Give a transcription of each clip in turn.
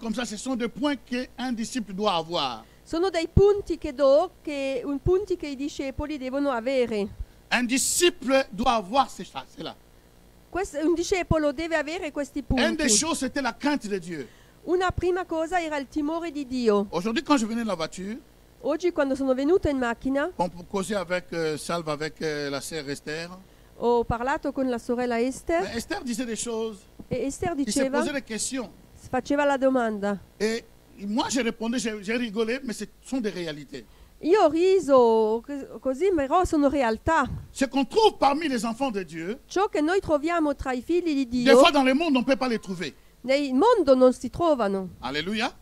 comme ça, ce sont des points qu'un disciple doit avoir. Sono dei punti che punti che i discepoli devono avere. Un disciple doit avoir cela. Un discepolo deve avere questi Une des punti. choses, c'était la crainte de Dieu. Una prima cosa era il timore di Dio. Aujourd'hui, quand je venais dans la voiture, Oggi quando sono venuta in macchina on causait avec Salve, avec la sœur Esther. ho parlato con la sorella Esther Mais Esther disait des choses. e Esther Il se diceva, posait des questions. faceva la domanda. Et moi, j'ai répondu, j'ai rigolé, mais ce sont des réalités. Io ho riso così, però sono realtà. Ce qu'on trouve parmi les enfants de Dieu, Ciò che noi troviamo tra i figli di des Dio, fois dans le monde, on ne peut pas les trouver. nel mondo non si trovano. Alléluia.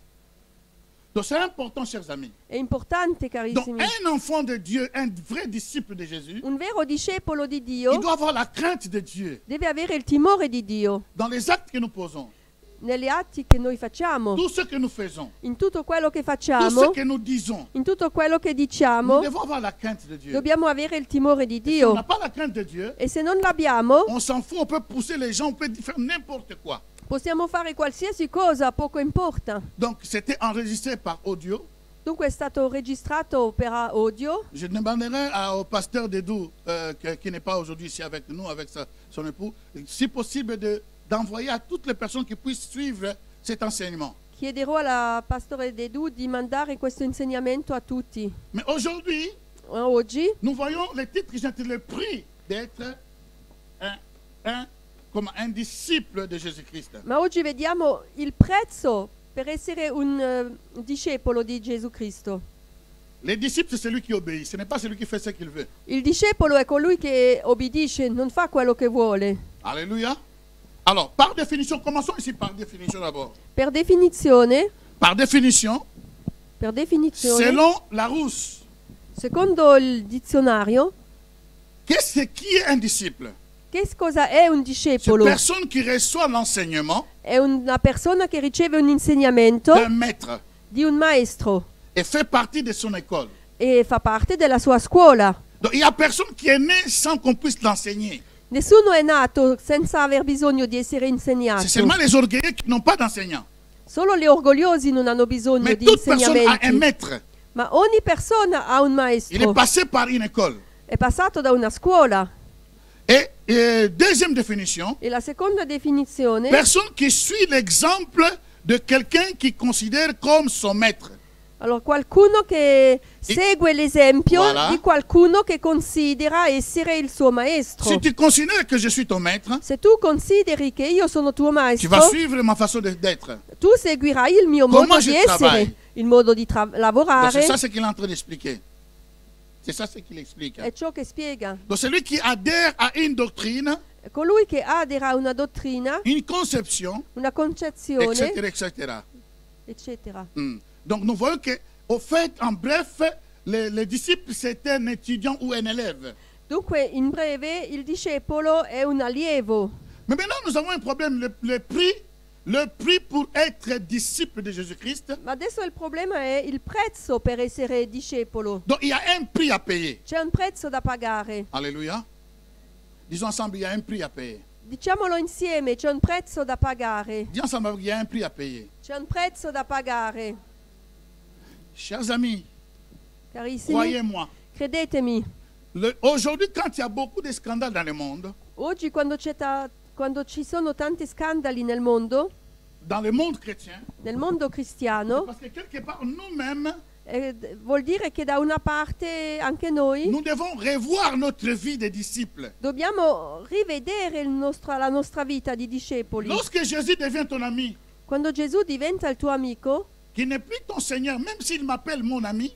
Donc c'est important, chers amis. È importante, Donc carissimi. un enfant de Dieu, un vrai disciple de Jésus, Un vero discepolo di il Dio doit avoir la crainte de Dieu deve avere il timore di Dio dans les actes que nous posons, negli atti che noi facciamo, tout ce que nous faisons, in tutto quello che tout ce facciamo, que nous disons. in tutto quello che Nous diciamo, devons avoir la crainte de Dieu. dobbiamo avere il timore di Si on n'a Dio. pas la crainte de Dieu, E se non l'abbiamo, on s'en fout, on peut pousser les gens, on peut faire n'importe quoi. possiamo fare qualsiasi cosa, poco importa. Donc c'était enregistré par audio. Dunque è stato registrato per audio. Je demanderai au pasteur Dedou, qui n'est pas aujourd'hui ici avec nous, avec son époux, si possible d'envoyer à toutes les personnes qui puissent suivre cet enseignement. Chiederò alla pastore Dedù di mandare questo insegnamento a tutti. Mais aujourd'hui, Oggi nous voyons les titres qui ont le prix d'être comme un disciple de Jésus-Christ. Ma oggi vediamo il prezzo per essere un discepolo di Gesù Cristo. Les disciples, c'est celui qui obéit, ce n'est pas celui qui fait ce qu'il veut. Il discepolo è colui che obbedisce, non fa quello che vuole. Alléluia. Alors, par définition, commençons ici par définition d'abord. Per definizione, Par définition, selon Larousse, secondo il dizionario, qu'est-ce qui est un disciple? che cosa è un C'est une discepolo? personne qui reçoit l'enseignement È una persona che riceve un insegnamento d'un maître di un maestro et fait partie de son école. e fa parte della sua scuola. Donc, il n'y a personne qui est né sans qu'on puisse l'enseigner. Nessuno è nato senza aver bisogno di essere C'est insegnato. seulement les orgueilleux qui n'ont pas d'enseignant. Solo gli orgogliosi non hanno bisogno Mais di toute personne a un insegnamenti. maître. Ma ogni persona ha un Il est maestro. passé par une école. È passato da una scuola. Et deuxième définition, E la seconda definizione, personne qui suit l'exemple de quelqu'un qui considère comme son maître. allora qualcuno che segue l'esempio Voilà. di qualcuno che considera essere il suo maestro. Si tu considères que je suis ton maître, Se tu consideri che io sono tuo tu vas maestro, suivre ma façon d'être. tu seguirai il mio Comment modo je di essere, travaille. il modo di Donc lavorare. c'est ça ce qu'il est en train d'expliquer. C'est ça ce qu'il explique. È ciò che spiega. Donc celui qui adhère à une doctrine, Colui che adera a una dottrina, une conception, una concezione, etc., etc. eccetera. Donc nous voyons que, au fait, en bref, le disciple c'est un étudiant ou un élève. Dunque, in breve, il discepolo è un allievo. Mais maintenant nous avons un problème, le prix pour être disciple de Jésus-Christ. Ma adesso il problema è il prezzo per essere discepolo. Donc il y a un prix à payer. C'è un prezzo da pagare. Alléluia. Disons ensemble, il y a un prix à payer. Diciamolo insieme, c'è un prezzo da pagare. Dis ensemble, il y a un prix à payer. C'è un prezzo da pagare. Chers amis, Carissimi, croyez-moi, credetemi, aujourd'hui quand il y a beaucoup de scandales dans le monde, oggi quando ci sono tanti scandali nel mondo chrétien, cristiano, parce que quelque part nous-mêmes, vuol dire che da una parte anche noi nous devons revoir notre vie de disciples. dobbiamo rivedere la nostra vita di discepoli. Lorsque Jésus devient ton ami, Quando Gesù diventa il tuo amico, qui n'est plus ton Seigneur, même s'il m'appelle mon ami,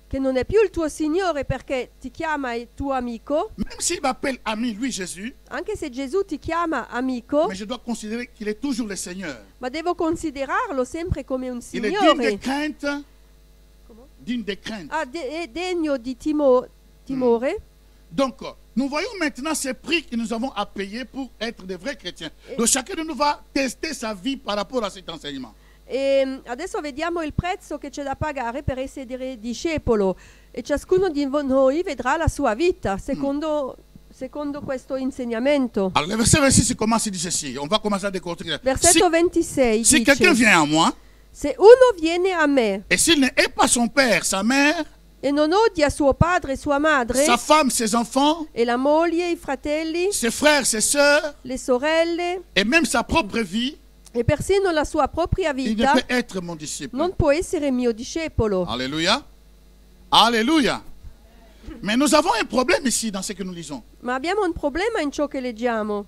che non è più il tuo Signore perché ti chiama il tuo amico, même s'il m'appelle ami, lui Jésus, anche se Gesù ti chiama amico, mais je dois considérer qu'il est toujours le Seigneur. ma devo considerarlo sempre come un Il est digne de Signore. crainte, digne de crainte. È degno di timore. Donc, nous voyons maintenant ces prix que nous avons à payer pour être des vrais chrétiens. Donc, chacun de nous va tester sa vie par rapport à cet enseignement. E adesso vediamo il prezzo che c'è da pagare per essere discepolo e ciascuno di noi vedrà la sua vita secondo questo insegnamento. Alors, le verset 26 commence, il dit ceci. On va commencer à décortiquer. Versetto 26 Si quelqu'un dice: vient à moi Se uno viene a me et s'il n'est pas son père, sa mère, e non odia suo padre e sua madre, sa femme, ses enfants, e la moglie, i fratelli, ses frères, ses sœurs, le sorelle, et même sa propre vie, e persino la sua propria il ne vita, peut être mon disciple. non può essere mio discepolo. Alléluia. Alléluia. Mais nous avons un problème ici dans ce que nous lisons. Ma abbiamo un problema in ciò che leggiamo.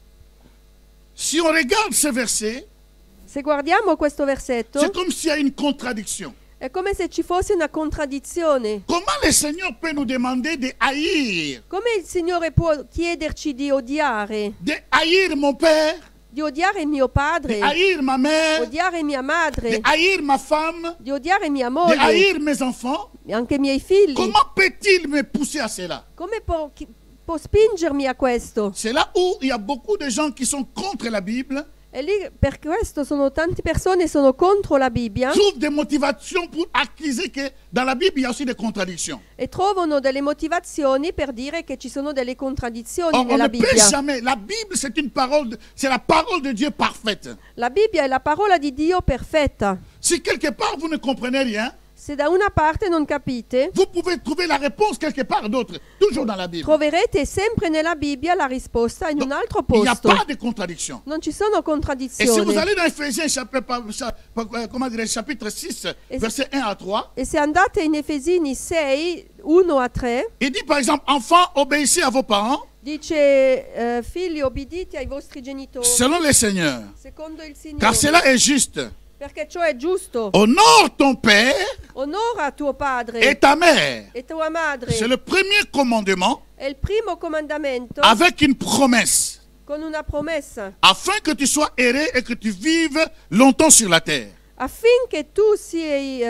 Si on regarde ce verset, Se guardiamo questo versetto, c'est comme s'il y a une contradiction. è come se ci fosse una contraddizione. Comment le Seigneur peut nous demander de haïr? Come il Signore può chiederci di odiare? De haïr mon père, Di odiare mio de padre, haïr ma mère, odiare mia de madre, haïr ma femme, di odiare mia de moglie, haïr mes enfants? anche i miei figli. Comment peut-il me pousser à cela? Come può spingermi a questo? C'est là où il y a beaucoup de gens qui sont contre la Bible, E lì per questo tante persone sono contro la Bibbia trouvent des motivations pour accuser que dans la Bible il y a aussi des contradictions. e trovano delle motivazioni per dire che ci sono delle contraddizioni Or, on nella ne peut Bibbia. jamais. La Bible, c'est une parole, c'est la parole de Dieu parfaite. La Bibbia è la parola di Dio perfetta. Si quelque part vous ne comprenez rien, Se da una parte non capite, vous pouvez trouver la réponse quelque part d'autre, toujours dans la Bible. troverete sempre nella Bibbia la risposta in un altro Il n'y a posto. pas de contradiction. Non ci sono Et si vous contraddizioni. allez dans Ephésiens chapitre 6, versets 1 à 3, E se andate in Efesini 6, 1 a 3, il dit par exemple, enfants, obéissez à vos parents dice figli obbedite ai vostri genitori selon le Seigneur, secondo il car Signore, cela est juste. perché ciò è giusto. Honore ton père Onora tuo padre et ta mère. e tua madre. C'est le premier commandement È il primo comandamento avec une promesse, con una promessa, afin que tu sois erré et que tu vives longtemps sur la terre. affinché tu sii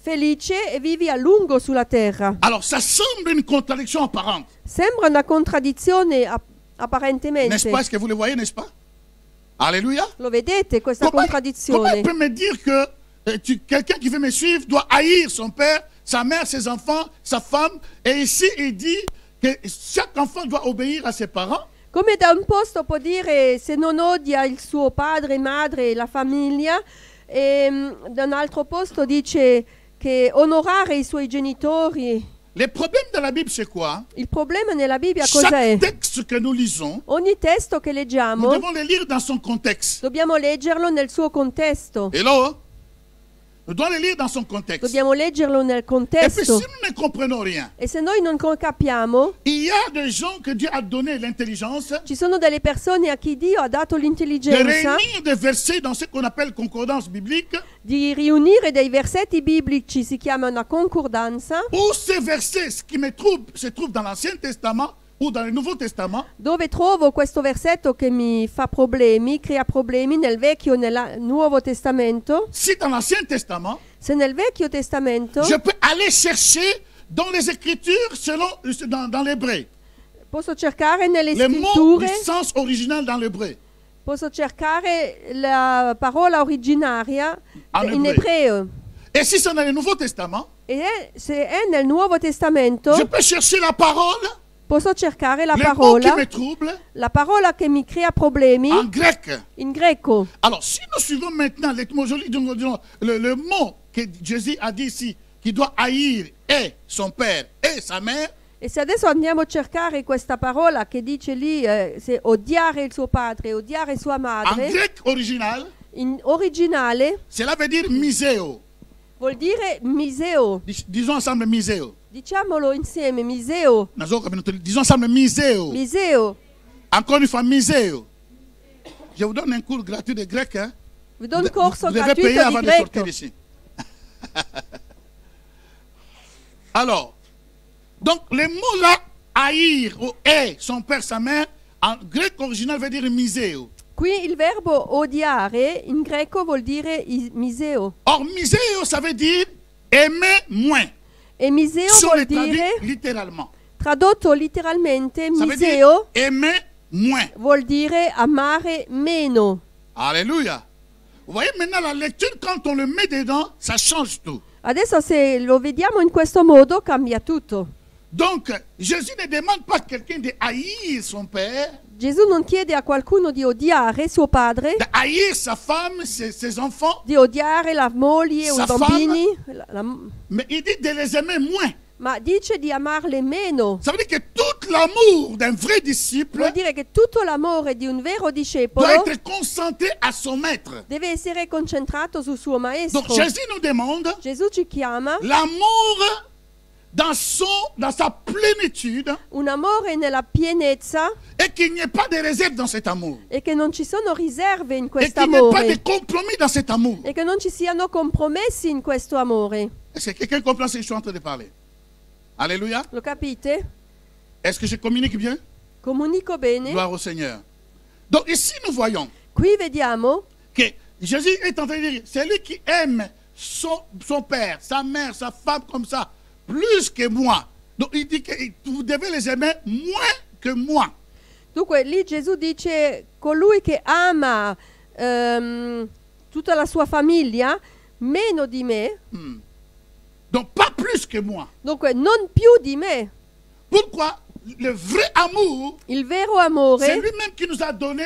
felice e vivi a lungo sulla terra. Alors, ça semble une contradiction apparente. Sembra una contraddizione N'est-ce apparentemente. pas? Est-ce que vous le voyez, n'est-ce pas? Alléluia. Lo vedete questa Comment il contraddizione? peut me dire que quelqu'un qui veut me suivre doit haïr son père, sa mère, ses enfants, sa femme? Et ici, il dit que chaque enfant doit obéir à ses parents. Come da un posto può dire se non odia il suo padre, madre e la famiglia, e da un altro posto dice che onorare i suoi genitori. Le problème de la Bible, c'est quoi? Il problema nella Bibbia cos'è? Chaque texte que nous lisons, Ogni testo che nous leggiamo devons le lire dans son contexte. dobbiamo leggerlo nel suo contesto. Hello? Nous devons le lire dans son contexte. Dobbiamo leggerlo nel Et puis, si contesto. nous ne comprenons rien, E se noi non capiamo, il y a des gens que Dieu a donné l'intelligence ci sono delle persone a chi Dio ha dato de l'intelligenza réunir des versets dans ce qu'on appelle concordance biblique, di riunire dei versetti biblici, si chiama una concordanza, où ces versets, ce qui se trouve dans l'Ancien Testament ou dans le Nouveau Testament, dove trovo questo versetto che mi fa problemi, crea problemi nel Vecchio e nel Nuovo Testamento. si dans l'Ancien Testament, Se nel Vecchio Testamento je peux aller chercher dans les Écritures dans l'hébreu, posso cercare nelle les mots scritture, du sens original dans l'hébreu. posso cercare la parola originaria En in ebreo. ebreo. Et si c'est dans le Nouveau Testament, Se è nel Nuovo Testamento, je peux chercher la parole, posso cercare la les mots qui parola, me troublent, la parola che mi crea problemi en grec. in greco. Alors, si nous suivons maintenant le mot que Jésus a dit ici, qui doit haïr et son père et sa mère, E se adesso andiamo a cercare questa parola che dice lì, se odiare il suo padre, odiare sua en madre, grec original, in originale cela veut dire miseo. vuol dire miseo. Disons ensemble miseo. Diciamolo insieme, miseo. Disons ensemble miseo. Miseo. Encore une fois, miseo. Je vous donne un cours gratuit de grec. Hein? Vi do un corso Vous devez payer gratuito avant di de sortir greco. d'ici. Alors, donc le mot là, haïr ou est, son père, sa mère, en grec original veut dire miseo. Qui il verbo odiare in greco vuol dire miseo. Or, miseo, ça veut dire aimer moins. E miseo Si on vuol le traduit dire, littéralement, tradotto letteralmente, ça veut miseo dire aimer moins. vuol dire amare meno. Alléluia. Vous voyez maintenant la lecture, quand on le met dedans, ça change tout. Adesso se lo vediamo in questo modo cambia tutto. Donc, Jésus ne demande pas à quelqu'un de haïr son père, Gesù non chiede a qualcuno di odiare suo padre, de haïr sa femme, ses enfants, di odiare la moglie o Sa i bambini, mais il dit de les aimer moins. ma dice di amarle meno. Ça veut dire que tout l'amour d'un vrai disciple Vuol dire che tutto l'amore di un vero discepolo doit être concentré à son maître. deve essere concentrato sul suo maestro. Donc Jésus nous demande Gesù ci chiama l'amour dans sa plénitude un amore nella pienezza et qu'il n'y ait pas de réserve dans cet amour. e che non ci sono riserve in Et questo qu'il n'y ait pas de amore compromis dans cet amour. e che non ci siano compromessi in questo amore. Est-ce que quelqu'un comprend ce que je suis en train de parler? Alléluia. Lo capite? Est-ce que je communique bien? Comunico bene. Gloire au Seigneur. Donc ici nous voyons Qui vediamo que Jésus est en train de dire, c'est lui qui aime son père, sa mère, sa femme comme ça, plus que moi. Donc il dit que vous devez les aimer moins que moi. Dunque lì Gesù dice colui che ama tutta la sua famiglia meno di me, Donc pas plus que moi. dunque non più di me. Pourquoi? Le vrai amour, Il vero amore c'est lui-même qui nous a donné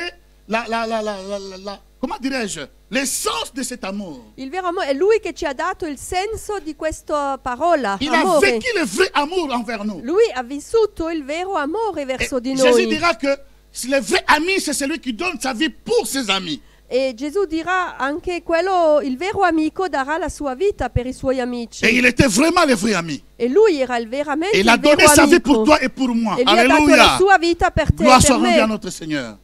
comment dirais-je, l'essence de cet amour. Il vero amore è lui che ci ha dato il senso di questa parola, Il a amore. vécu le vrai amour envers nous. Lui ha vissuto il vero amore Et verso di Jésus noi. dira que le vrai ami, c'est celui qui donne sa vie pour ses amis. E Gesù dirà anche quello, il vero amico darà la sua vita per i suoi amici. Et il était vraiment le vrai ami. E lui era veramente Et il il a donné vero sa vie amico. pour toi et pour moi. E lui ha dato la Alléluia. sua vita per te e Gloire per soit rendue à me. notre Seigneur.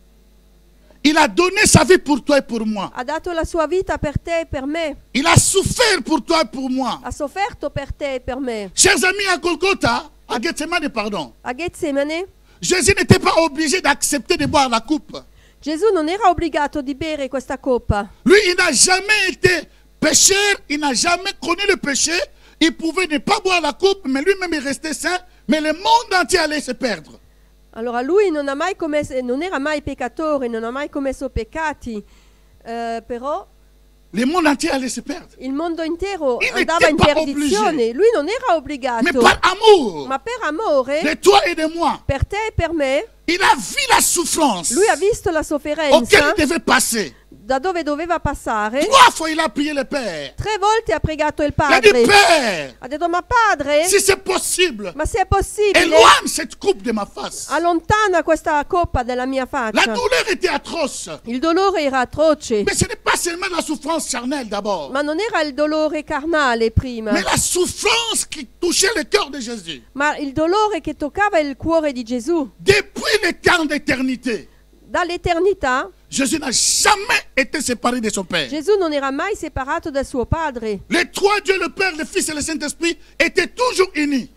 Il a donné sa vie pour toi et pour moi. Ha dato la sua vita per te e per me. Il a souffert pour toi et pour moi. Ha sofferto per te e per me. Chers amis, à Golgotha, à Gethsemane, pardon, A Getsemane Jésus n'était pas obligé d'accepter de boire la coupe. Gesù non era obbligato di bere questa coppa. Lui, il n'a jamais été pécheur, il n'a jamais connu le péché. Il pouvait ne pas boire la coupe, mais lui-même il restait saint. Mais le monde entier allait se perdre. Allora lui non era mai peccatore, non ha mai commesso peccati, però Le monde entier allait se perdre. il mondo intero Il andava in n'était pas perdizione. Lui non era obbligato, Mais par amour ma per amore, de toi et de moi, per te e per me, il a vu la souffrance lui ha visto la auquel sofferenza il devait passer. da dove doveva passare. 3 fois, il a prié le Père. 3 volte ha pregato il Il a dit, padre. Père, Ha detto, ma padre, si c'est possible, ma se è possibile, éloigne cette coupe de ma face. allontana questa coppa dalla mia La faccia. douleur était atroce. Il dolore era atroce, Mais ce n'est pas seulement la souffrance charnelle d'abord, ma non era il dolore carnale prima, mais la souffrance qui touchait le cœur de Jésus. ma il dolore che toccava il cuore di Gesù. Depuis le temps d'éternité, Dall'eternità Jésus n'a jamais été séparé de son Père. Gesù non era mai separato da suo padre. Les 3 dieux, le Père, le Fils et le Saint-Esprit, étaient toujours unis.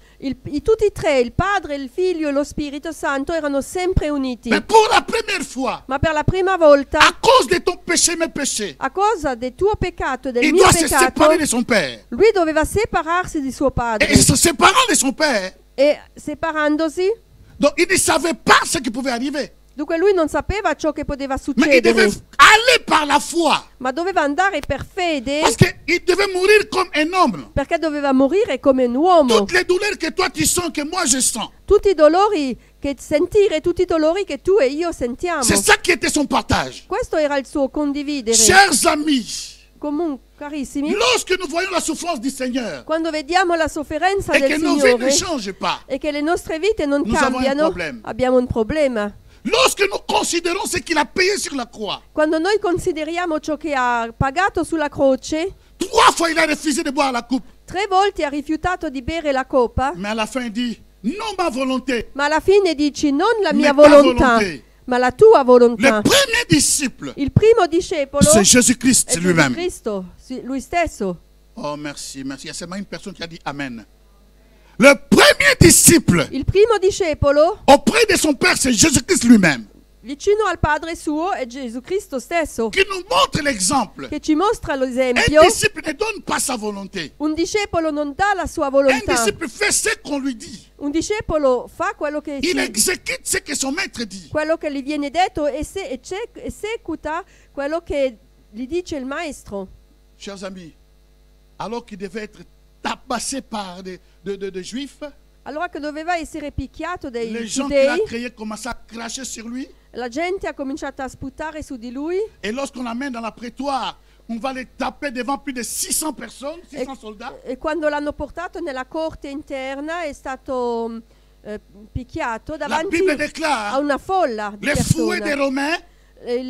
Tutti e tre, il padre, il figlio e lo Spirito Santo, erano sempre uniti. Mais pour la première fois, Ma per la prima volta, à cause de ton péché, mes péchés, a causa del tuo peccato e del il mio doit se peccato, séparer de son Père. lui doveva separarsi di suo padre. Et se séparant de son Père, E separandosi, donc il ne savait pas ce qui pouvait arriver. dunque lui non sapeva ciò che poteva Mais il devait succedere, aller par la foi. ma doveva andare per fede, Parce qu'il devait mourir comme un homme. perché doveva morire come un uomo. Toutes les douleurs que toi tu sens, que moi je sens. Tutti i dolori che sentire, tutti i dolori che tu e io sentiamo. C'est ça qui était son partage. Questo era il suo condividere. Chers amis, Comunque, carissimi, lorsque nous voyons la souffrance du Seigneur quando vediamo la sofferenza et que del nos vies ne Signore changent pas, e che le nostre vite non Nous avons un cambiano, problème. abbiamo un problema. lorsque nous considérons ce qu'il a payé sur la croix, Quando noi consideriamo ciò che ha pagato sulla croce, 3 fois il a refusé de boire la coupe. 3 volte ha rifiutato di bere la coppa, Mais à la fin il dit, non ma volonté, ma alla fine dici non la mia Mais ta volontà, volonté. ma la tua le volontà. premier disciple, Il primo discepolo c'est Jésus-Christ è Gesù lui-même. Cristo, lui stesso. Oh merci, merci. Il y a seulement une personne qui a dit Amen. Le premier disciple Il primo discepolo auprès de son Père, c'est Jésus-Christ lui-même, vicino al Padre suo è Gesù Cristo stesso, qui nous montre l'exemple. che ci mostra Un l'esempio. disciple ne donne pas sa volonté. Un discepolo non dà la sua Un volontà. disciple fait ce qu'on lui dit. Un discepolo fa quello che, Il exécute ce que son maître dit. quello che gli viene detto e esecuta quello che gli dice il maestro. Chers amis, alors qu'il devait être tabassé par des juifs, Allora che doveva essere picchiato dai Les gens qu'il a giudei, créés commençaient à cracher sur lui. la gente ha cominciato a sputare su di lui Et lorsqu'on l'amène dans la prétoire, on va les taper devant plus de 600 personnes, 600 soldats. e quando l'hanno portato nella corte interna è stato picchiato La davanti Bible a déclare una folla di les fouets des persone. Romains,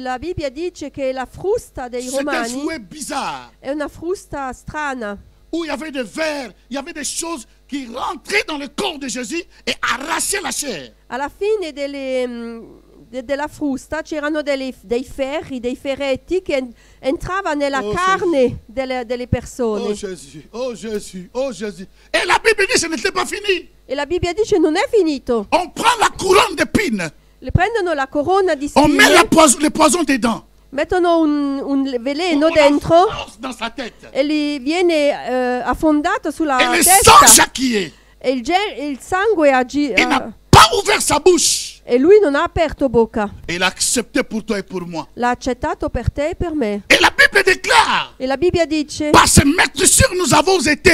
La Bibbia dice che la frusta dei c'était un romani fouet bizarre, è una frusta strana, où il y avait des vers, il y avait des choses qui rentraient dans le corps de Jésus et arrachaient la chair. alla fine della frusta c'erano dei ferri, dei ferretti che entravano nella Oh, carne delle persone. Oh Jésus, oh Jésus, oh Jésus. Et la Bible dit que ce n'était pas fini. E la Bibbia dice non è finito. On prend la couronne d'épines, Le prendono la corona di on met spine, le poison dedans. mettono un veleno On dentro enfonce dans sa tête. e gli viene affondato sulla Et le sang testa jaquillé. e il sangue Il n'a pas ouvert sa bouche. e lui non ha aperto bocca. Et il a accepté pour toi et pour moi. L'ha accettato per te e per me. Et la Bible déclare, E la Bibbia dice par ses meurtrissures, nous avons été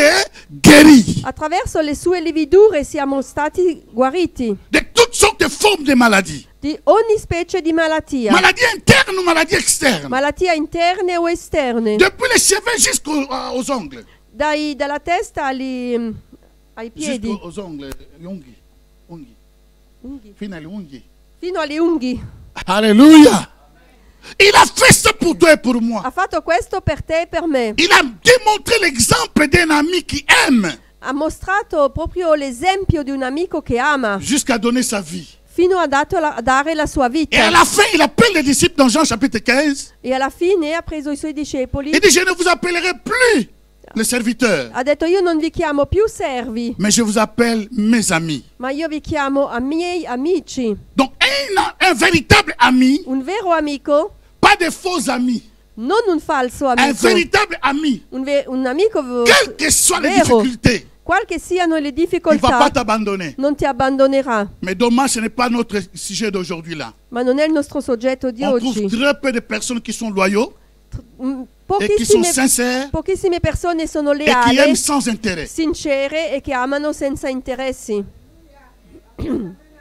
guéris attraverso le sue lividure siamo stati guariti de toutes sortes de formes de maladies. di ogni specie di malattia, Maladies internes ou maladies externes. malattie interne o esterne, Depuis les cheveux jusqu'aux ongles. dalla testa ai piedi, Jusqu'aux ongles. Unghie. Unghie. Unghie. Fino alle unghie. fino alle unghie. Alléluia. Il a fait ça pour toi et pour moi. Ha fatto questo per te e per me. Il a démontré l'exemple d'un ami qui aime Ha mostrato proprio l'esempio di un amico che ama jusqu'à donner sa vie. fino a dare la sua Et vita. à la fin, il appelle les disciples dans Jean chapitre 15. E alla fine ha preso i suoi discepoli. Il dit, je ne vous appellerai plus les serviteurs, Ha detto io non vi chiamo più servi, mais je vous appelle mes amis. ma io vi chiamo a miei amici. Donc un véritable ami, Un vero amico, pas des faux amis, non un falso un amico, véritable ami, un amico quelles que soient les vero. difficultés, Qual che siano le il ne va difficoltà, pas t'abandonner. non ti abbandonerà. Mais dommage, ce n'est pas notre sujet d'aujourd'hui là. Ma non è il nostro soggetto di On trouve oggi. très peu de personnes qui sont loyaux et qui sont Pochissime, sincères pochissime persone sono et qui aiment leali, sans intérêt. sincere e che amano senza interessi.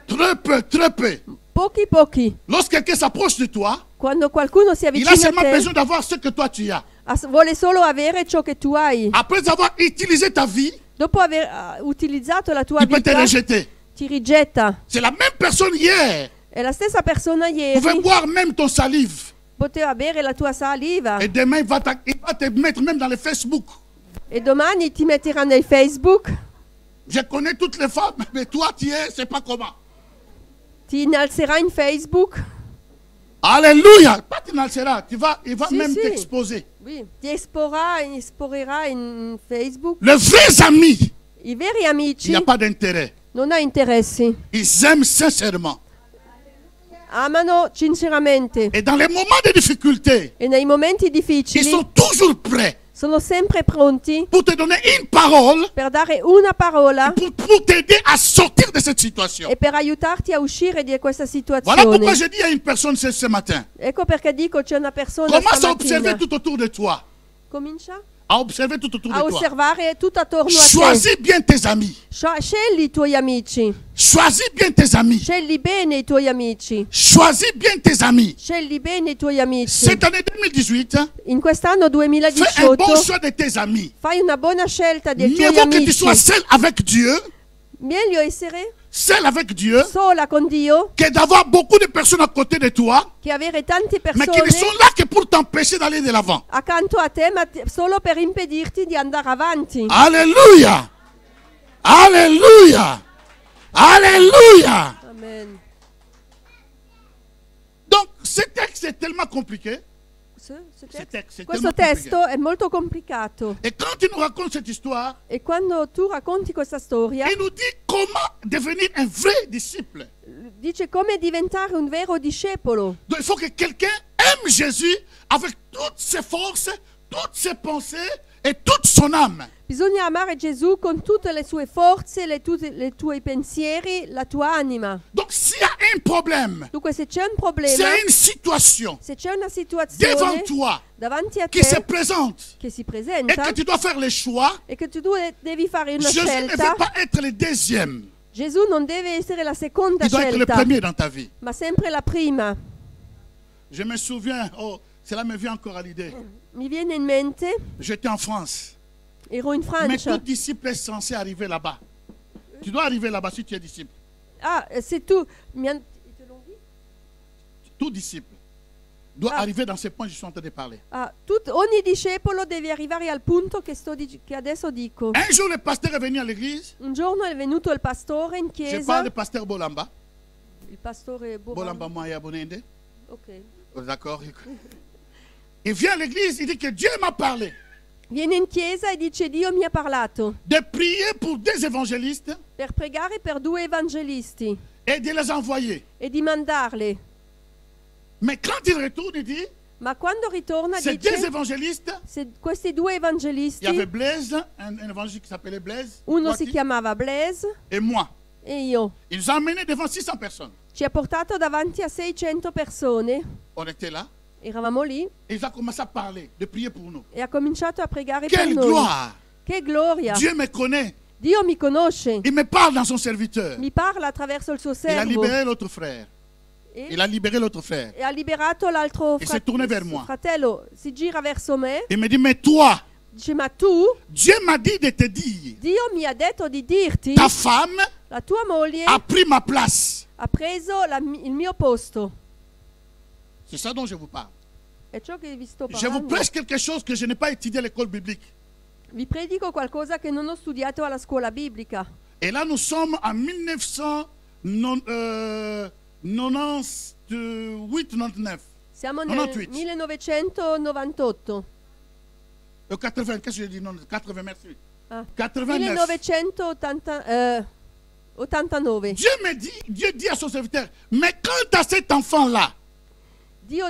Très peu, très peu. Pochi. Lorsque quelqu'un s'approche de toi, Quando qualcuno si il a avvicina a seulement te, besoin d'avoir ce que toi tu as. vuole solo avere ciò che tu hai. Après avoir utilisé ta vie, Dopo aver utilizzato la tua il peut te vita, rejeter. ti rigetta. C'est la même personne hier. È la stessa persona Vous ieri, pouvez boire même ton salive. poteva bere la tua saliva Et demain, il va te mettre même dans le Facebook. e domani ti metterà nel Facebook, Je connais toutes les femmes, mais toi, tu es, c'est pas comment. ti innalzerà in Facebook, Alléluia. Pas tu n'alceras, il va Si, même si. t'exposer. oui, ti esporrà in Facebook. Les vrais amis, I veri il amici n'y a pas d'intérêt. non ha interessi, Ils aiment sincèrement. amano sinceramente Et dans les moments de difficulté, e nei momenti ils difficili sont toujours prêts sono sempre pronti pour te donner une parole, per dare una parola pour t'aider à sortir de cette situation. e per aiutarti a uscire di questa Voilà pourquoi situazione. je dis à une personne ce matin, Ecco perché dico c'è una persona commence à observer stamattina. tout autour de toi. Comincia À observer tout autour a de toi. osservare tutto attorno a te. Choisis bien tes amis. Scegli i tuoi amici, Choisis bien tes amis. scegli bene i tuoi amici, Choisis bien tes amis. scegli bene i tuoi amici. Cette année 2018, In quest'anno fais un 2018 bon choix de tes amis. fai una buona scelta dei Mieux tuoi vaut que tu amici. sois seul avec Dieu, Meglio essere seul avec Dieu, sola con Dio que d'avoir beaucoup de personnes à côté de toi, che avere tante mais qui ne persone sont là que pour t'empêcher d'aller de l'avant. accanto a te, ma solo per impedirti di andare avanti. Alléluia. Alléluia. Alléluia. Amen. Donc, ce texte est tellement compliqué. Questo tellement testo è molto complicato Et quand il nous raconte cette histoire, e quando tu racconti questa storia il nous dit comment devenir un vrai disciple. dice come diventare un vero discepolo. Donc, il faut que quelqu'un aime Jésus avec toutes ses forces, toutes ses pensées et toute son âme. Bisogna amare Gesù con tutte le sue forze, tutti i tuoi pensieri, la tua anima. Donc, s'il y a un problème, Dunque se c'è un problema, c'est une situation se c'è una devant situazione toi davanti a qui se te présente che si et presenta que tu dois faire le choix, e che tu devi fare una Jésus ne scelta, veut pas être le deuxième. Gesù non deve essere la seconda Il doit être le scelta, premier dans ta vie. ma sempre la prima. Je me souviens, oh, cela me vient encore à l'idée. Mi viene in mente, J'étais en France. ero in Mais Francia. tout disciple est censé arriver là-bas. Tu dois arriver là-bas si tu es disciple. Ah, se tu mi han- te l'ho detto? Tout disciple doit Ah. arriver dans ce point que je suis en train de parler. Ah, ogni discepolo deve arrivare al punto che adesso dico. Un jour, le pasteur est venu à l'église. Un giorno è venuto il pastore in Je chiesa, parle du pasteur Bolamba. il pastore Bolamba Moya Bonende. Ok. Oh, d'accord. Il vient à l'église, il dit que Dieu m'a parlé Viene in chiesa e dice Dio mi ha parlato de prier pour des évangélistes per pregare per 2 evangelisti et de les envoyer. e di mandarli. Mais quand il retourne, il dit, Ma quando ritorna ces deux dice évangélistes, questi 2 il y avait evangelisti, Blaise, un évangéliste qui s'appelait Blaise, uno si Poiti, chiamava Blaise et moi. e io, Ils nous ont emmenés devant 600 personnes. ci ha portato davanti a 600 persone, On était là. eravamo lì Et ils ont commencé à parler, de prier pour nous. e ha cominciato a pregare per Quelle noi. gloire! Che gloria! Dieu me connaît. Dio mi conosce, Il me parle dans son serviteur. mi parla attraverso il suo Il a servo libéré l'autre frère. e, Il a libéré l'autre frère. e ha liberato l'altro E si è tourné vers moi. fratello, si gira verso me, Il me dit, mais toi, dice ma tu, Dieu m'a dit de te dire, Dio mi ha detto di dirti, ta femme la tua moglie a pris ma place. ha preso il mio posto. C'est ça dont je vous parle. È ciò che vi sto Je vous parlando. prêche quelque chose que je n'ai pas étudié à l'école biblique. Vi predico qualcosa che non ho studiato alla scuola biblica. Et là, nous sommes en 1998-99. Siamo nel 98. 1998. 80, qu'est-ce que je dis? Non, 80, merci. Ah, 89. 1989. Dieu dit à son serviteur, mais quant à cet enfant-là, Dio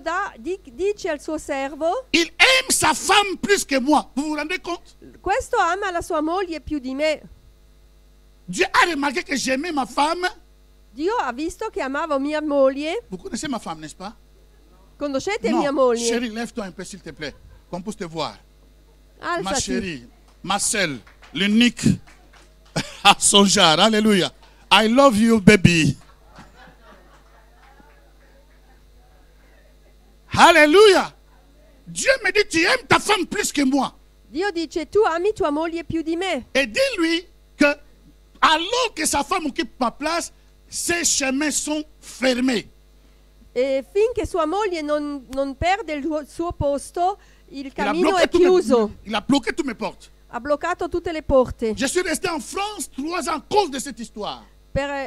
dice al suo servo, il aime sa femme plus que moi. Vous vous rendez compte? questo ama la sua moglie più di me. Dieu a remarqué que j'aimais ma femme. Dio ha visto che amavo mia moglie. Vous connaissez ma femme, n'est-ce pas? Conoscete Non, mia moglie? chérie, lève-toi un peu, s'il te plaît, qu'on puisse te voir. Ma Alzati. chérie, ma seule, l'unique à son genre. Alléluia. I love you, baby. Alléluia. Dieu me dit, tu aimes ta femme plus que moi. Dio dice, tu ami tua moglie più di me. Et dis-lui que, alors que sa femme occupe ma place, ses chemins sont fermés. E finché sua moglie non perde il suo posto, il Il a, cammino bloqué è chiuso. il a bloqué toutes mes portes. Ha bloccato tutte le porte. Je suis resté en France 3 ans à cause de cette histoire.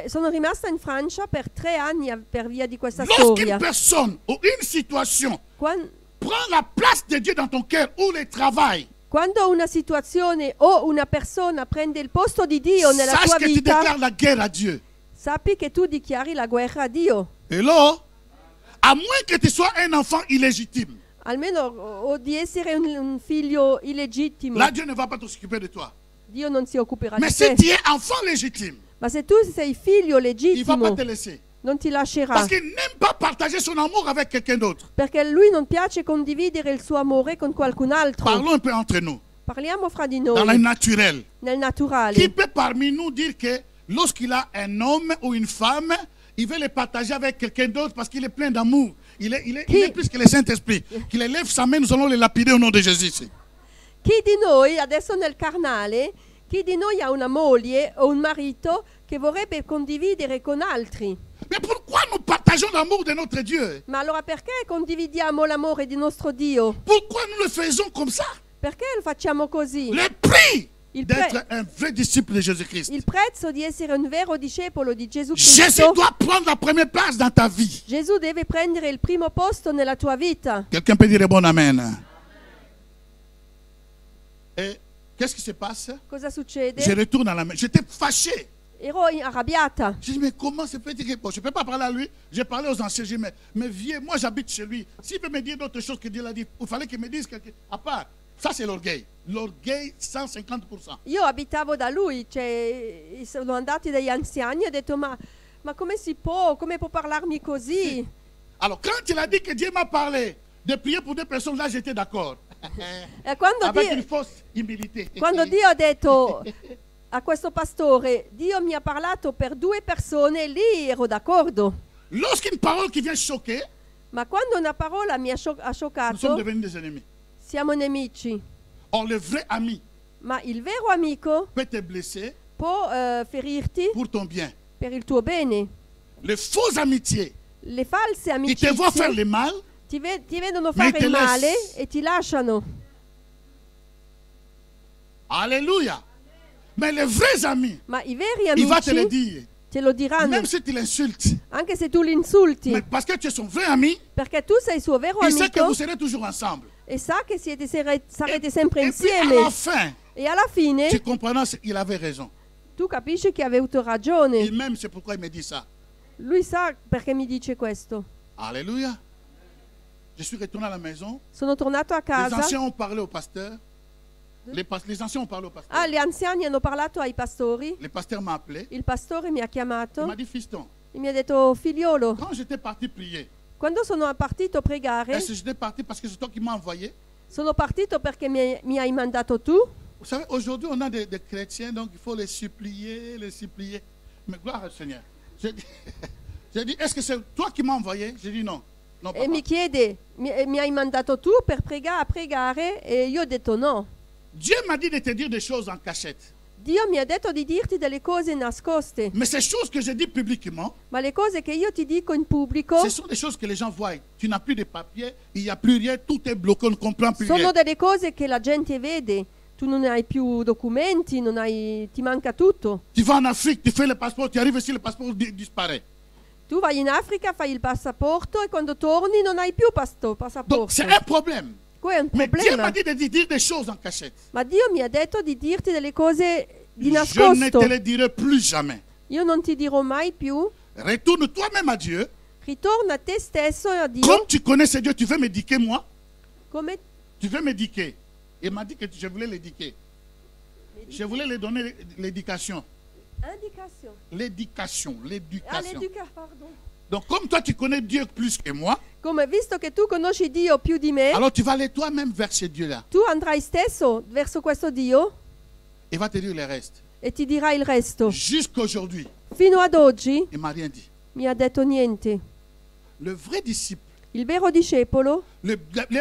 Sono rimasta in Francia per 3 anni per via di questa Lorsqu'une storia. personne ou une situation Quando prend la place de Dieu dans ton cœur ou le travail, una situazione o una persona prende il posto di Dio nella sache tua que tu vita, déclares la guerre à Dieu. sappi che tu dichiari la guerra a Dio. Et là, à moins que tu sois un enfant illégitime, Almeno o di essere un figlio illegittimo. là Dieu ne va pas s'occuper de toi. Dio non si occuperà Mais di si te. tu es enfant légitime, Ma se tu sei figlio il ne va pas legittimo, te laisser. non ti lascerà. Parce qu'il n'aime pas partager son amour avec quelqu'un d'autre. Perché a lui non piace condividere il suo amore con qualcun altro. Parlons un peu entre nous, Parliamo fra di dans le noi, naturel. nel Qui naturale. peut parmi nous dire que lorsqu'il a un homme ou une femme, il veut le partager avec quelqu'un d'autre parce qu'il est plein d'amour. Il est plus que le Saint-Esprit. Qu'il élève sa main, nous allons le lapider au nom de Jésus. Chi di noi, adesso nel carnale, chi di noi ha una moglie o un marito che vorrebbe condividere con altri? Mais pourquoi nous partageons l'amour de notre Dieu? Ma allora perché condividiamo l'amore di nostro Dio? Pourquoi nous le faisons comme ça? Perché lo facciamo così? Le prix Il d'être un vrai disciple de Jésus-Christ. Il prezzo di essere un vero discepolo di Gesù Jésus Cristo. doit prendre la première place dans ta vie. Gesù deve prendere il primo posto nella tua vita. Quelqu'un peut dire bon amen. Et qu'est-ce qui se passe? Cosa succede? Je retourne à la maison. J'étais fâché. Ero arrabbiata. Je dis, mais comment se peut-il que... Bon, je ne peux pas parler à lui. J'ai parlé aux anciens. J'ai dit, mais vieux, moi j'habite chez lui. S'il peut me dire d'autres choses que Dieu l'a dit, il fallait qu'il me dise quelque... À part, ça c'est l'orgueil. L'orgueil, 150%. Io abitavo da lui, cioè sono andati dagli anziani e ho detto ma Ma come si può? Come può parlarmi così? Alors, quand il a dit que Dieu m'a parlé de prier pour 2 personnes, là, j'étais d'accord. E quando Avec une Dio, fausse humilité. quando Dio ha detto a questo pastore, Dio mi ha parlato per 2 persone, lì ero d'accordo. Lorsqu'une parole qui vient choquer, Ma quando una parola mi ha nous sommes scioccato, devenus des ennemis. siamo nemici. Or, le vrai ami Ma il vero amico peut te blesser può ferirti pour ton bien. per il tuo bene. Les fausses amitiés Le false qui te voient faire amicizie le mal, ti vedono Ma fare te il male laisse. e ti lasciano. alléluia. Mais les vrais amis, Ma i veri il va te le amici dire. te lo diranno, Même si tu l'insultes. anche se tu li insulti, Mais parce que tu es son vrai ami, perché tu sei il suo vero il sait que amico vous serez toujours ensemble. e sa che sarete sempre Et puis à insieme. la fin, E alla fine tu comprendras qu'il avait raison. tu capisci che aveva avuto ragione. Et même c'est pourquoi il me dit ça. Lui sa perché mi dice questo. Alléluia. Je suis retourné à la maison. Sono tornato a Les casa. anciens ont parlé au pasteur. Les anciens ont parlé au pasteur. Ah, gli anziani hanno parlato ai pastori. Le pasteur m'a appelé. Il pastore mi ha Il chiamato m'a dit, fiston, e mi ha detto, figliolo, quand j'étais parti prier, quando sono partito a pregare, est-ce que j'étais parti parce que c'est toi qui m'as envoyé? sono partito perché mi hai mandato tu. Vous savez, aujourd'hui, on a des chrétiens, donc il faut les supplier, les supplier. Mais gloire au Seigneur. J'ai dit, est-ce que c'est toi qui m'as envoyé? J'ai dit non. Non, E papa. mi chiede, mi hai mandato tu per pregare? E io ho detto no. Dieu m'a dit de te dire des choses en cachette. Dio mi ha detto di dirti delle cose nascoste, Mais ces choses que je dis publiquement, ma le cose che io ti dico in pubblico ce sont des choses que les gens voient. Tu n'as plus de papier, il n'y a plus rien, tout est bloqué, on ne comprend plus rien. sono delle cose che la gente vede. Tu non hai più documenti, ti manca tutto. Tu vas en Afrique, tu fais le passeport, tu arrives ici, le passeport disparaît. Tu vai in Africa, fai il passaporto e quando torni non hai più passaporto. Donc c'est un problème. Quello è un Mais Dieu problema. m'a dit de dire des choses en cachette. Ma Dio mi ha detto di dirti delle cose di Je ne nascosto. te le dirai plus jamais. Io non ti dirò mai più. Retourne toi-même à Dieu. Ritorna a te stesso e a Dio. Comme tu connais ce Dieu, tu veux m'éduquer moi? Come Tu veux m'éduquer? Il m'a dit que je voulais l'éduquer. Je voulais lui donner l'éducation. indication. L'éducation, Ah, l'éducation. pardon. Donc comme toi tu connais Dieu plus que moi, Come visto che tu conosci Dio più di me, alors tu vas aller toi-même vers ce Dieu-là. tu andrai stesso verso questo Dio Il va te dire le reste. e ti dirà il resto. Jusqu'aujourd'hui, Fino ad oggi il m'a rien dit. mi ha detto niente. Le vrai disciple, Il vero discepolo, les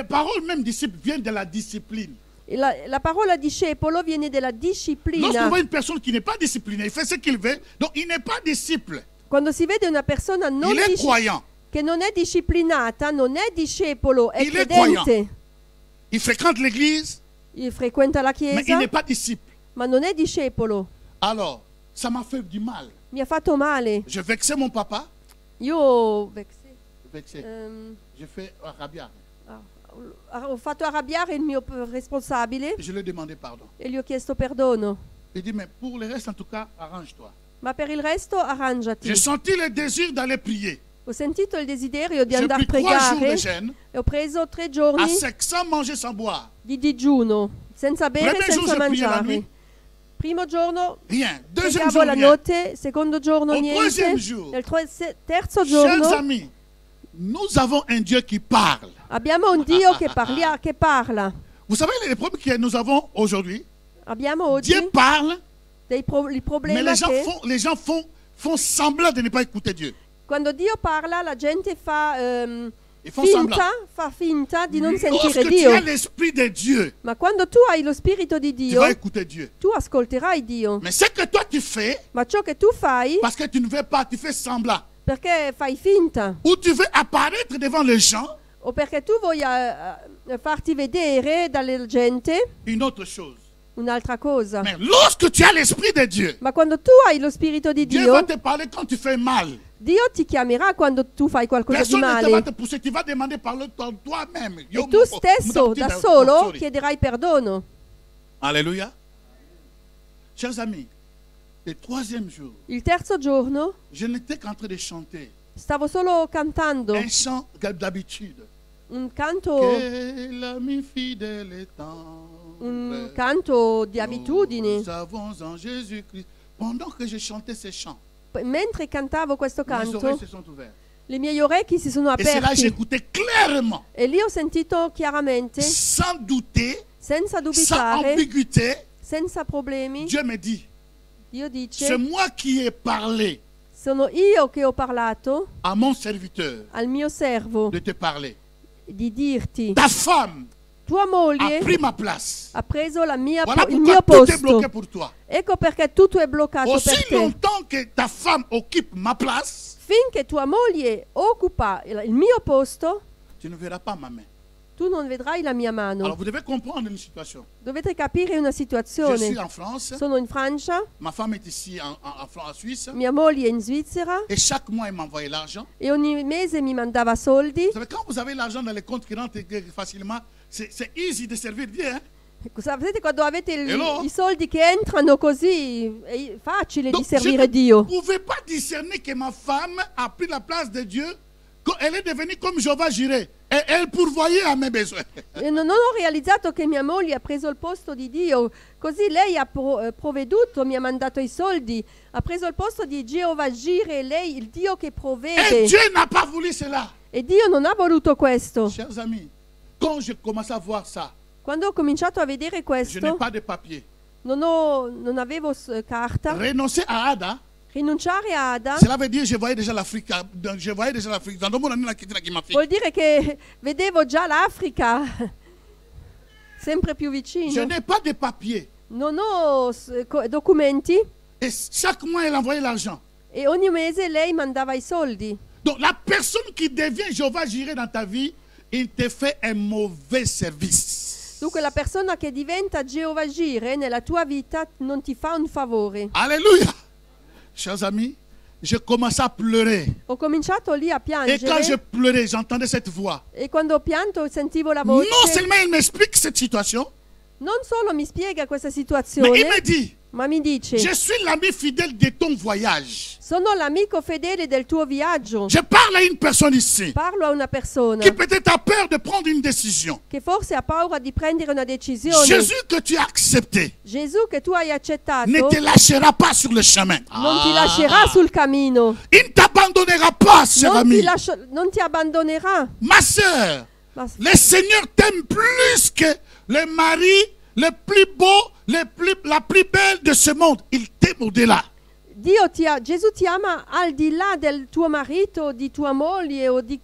paroles même disciple viennent de la discipline. la parola discepolo viene dalla Lorsqu'on disciplina. voit une personne qui n'est pas disciplinée, il fait ce qu'il veut, donc il n'est pas disciple. Quando si vede una persona non Il est disci- croyant. che non è disciplinata, non è discepolo, è Il è credente. Il fréquente l'église, Frequenta la mais il chiesa, n'est pas disciple. ma non è discepolo. Alors, ça m'a fait du mal. Mi ha fatto male. Je vexais mon papa. Io Vexé. J'ai fait rabiar. ho fatto arrabbiare il mio responsabile Je lui ai demandé pardon. e gli ho chiesto perdono. Il dit, mais pour le reste, en tout cas, arrange-toi. Ma per il resto arrangiati. J'ai senti le désir d'aller prier. Ho sentito il desiderio di J'ai andare a pris 3 jours de pregare jeûne, e ho preso 3 à giorni sec, sans manger, sans boire. di digiuno, senza bere e Premier jour, senza je priais la mangiare. nuit. Primo giorno Rien. Deuxième pregavo jour, la rien. notte, secondo giorno Au niente, troisième jour. nel terzo Chers giorno amis, nous avons un Dieu qui parle. abbiamo un Dio che parla. Vous savez les problèmes que nous avons aujourd'hui? Abbiamo oggi Dieu parle, il mais problema che les gens font semblant de ne pas écouter Dieu. quando Dio parla la gente fa Ils font semblant. finta di non Lorsque sentire tu Dio. as l'esprit de Dieu, Ma quando tu hai lo spirito di tu Dio, vas écouter Dieu. tu ascolterai Dio. Mais ce que toi tu fais, Ma ciò che tu fai, parce que tu ne veux pas, tu fais semblant. perché fai finta Ou tu veux apparaître devant les gens, o perché tu vuoi farti vedere dalle gente une autre chose. un'altra cosa. Mais lorsque tu as l'esprit de Dieu, Ma quando tu hai lo spirito di Dieu va Dio, te parler quand tu fais mal. Dio ti chiamerà quando tu fai qualcosa di Personne ne te va male. te pousser, tu vas demander pardon toi-même. E tu stesso, da solo, chiederai perdono. Alléluia. Chers amis, le 3e jour, Il terzo giorno je n'étais qu'en train de chanter stavo solo cantando un chant d'habitude. un canto, Que l'ami fidèle est un tendre. canto di abitudine. Nous avons en Jésus-Christ. Pendant que je chantais ces chants, mentre cantavo questo mes oreilles canto, se sont ouvertes. le mie orecchie si sono Et c'est là que aperte j'écoutais clairement, e lì ho sentito chiaramente, sans douter, senza sans dubitare, ambiguïté. senza problemi, Dieu me dit, Dio c'est dice, moi qui ai parlé sono io che ho parlato à mon serviteur al mio servo de te parler. di dirti, Ta femme tua a moglie pris ma place. ha preso la Voilà il mio pourquoi tout est posto. bloqué pour toi. Ecco perché tutto è bloccato Aussi per te. longtemps que ta femme occupe ma place, Finché tua moglie occupa il mio posto, tu ne verras pas ma main. tu non vedrai la mia Alors mano. vous devez comprendre une situation. Dovete capire una Je suis situazione. en France, Sono in Francia, ma femme est ici en Suisse, mia moglie è in Svizzera et chaque mois elle m'envoyait l'argent. e ogni mese mi mandava soldi. Vous savez, quand vous avez l'argent dans les comptes qui rentre facilement, c'est easy de servir Dieu. Hein? Sapete quando avete Hello? i soldi che entrano così, è facile Donc, di servire je Dio. ne pouvais pas discerner que ma femme a pris la place de Dieu. Elle est devenue comme Jéhovah Jireh. Et elle pourvoyait à mes besoins. E non ho realizzato che mia moglie ha preso il posto di Dio, così lei ha provveduto, mi ha mandato i soldi, ha preso il posto di Jehovah Jireh, lei il Dio che Et provvede. Dieu n'a pas voulu cela. E Dio non ha voluto questo. Chers amis, quand je commençais à voir ça, Quando ho cominciato a vedere je n'ai questo, pas de papier. non avevo carta. Renoncer à Ada, Rinunciare a Ada cela veut dire que je voyais déjà l'Afrique. Je voyais déjà l'Afrique. Dans le monde, on a quitté qui m'a fait. vuol dire che vedevo già l'Africa sempre più Je vicino. n'ai pas de papier. Non ho documenti Et chaque mois, elle envoyait l'argent. e ogni mese lei mandava i soldi. Donc, la personne qui devient Jéhovah Jireh dans ta vie, il te fait un mauvais service. Dunque la persona che diventa Jehovah Jireh nella tua vita non ti fa un favore. Alléluia. Chers amis, je commençais à pleurer. Ho cominciato lì a Et quand je piangere pleurais, j'entendais cette voix. e quando ho pianto sentivo la Non voce. seulement il m'explique cette situation, Non solo mi spiega questa mais il situazione, me dit, ma mi dice: je suis l'ami fidèle de ton voyage. sono l'amico fedele del tuo viaggio. Je parle à une personne ici Parlo a una persona qui peut-être a peur de prendre une décision. che forse ha paura di prendere una decisione. Jésus que tu as accepté Gesù che tu hai accettato ne te lâchera pas sur le chemin. non ti lascerà sul cammino, Il ne t'abandonnera pas, cher ami. non ti abbandonerà. Ma soeur, Ma- le Seigneur t'aime plus que le mari le plus beau, la plus belle de ce monde. Il t'aime au-delà. Gesù ti ama al di là del tuo marito, di tua moglie o di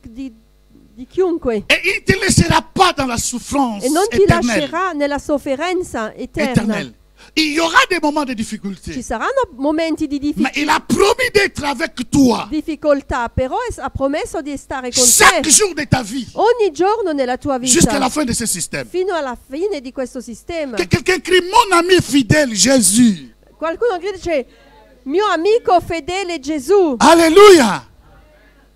chiunque. Et il ne te laissera pas dans la souffrance E non ti éternelle. lascerà nella sofferenza eterna. Éternelle. Il y aura des moments de difficulté. Ci saranno momenti di Mais il a promis d'être avec toi difficoltà, però ha promesso di stare con chaque te jour de ta vie ogni giorno nella tua jusqu'à la vita, fin de ce système. fino alla fine di questo sistema. Que quelqu'un crie, mon ami fidèle Jésus. Qualcuno che dice: mio amico fedele Gesù. Alléluia.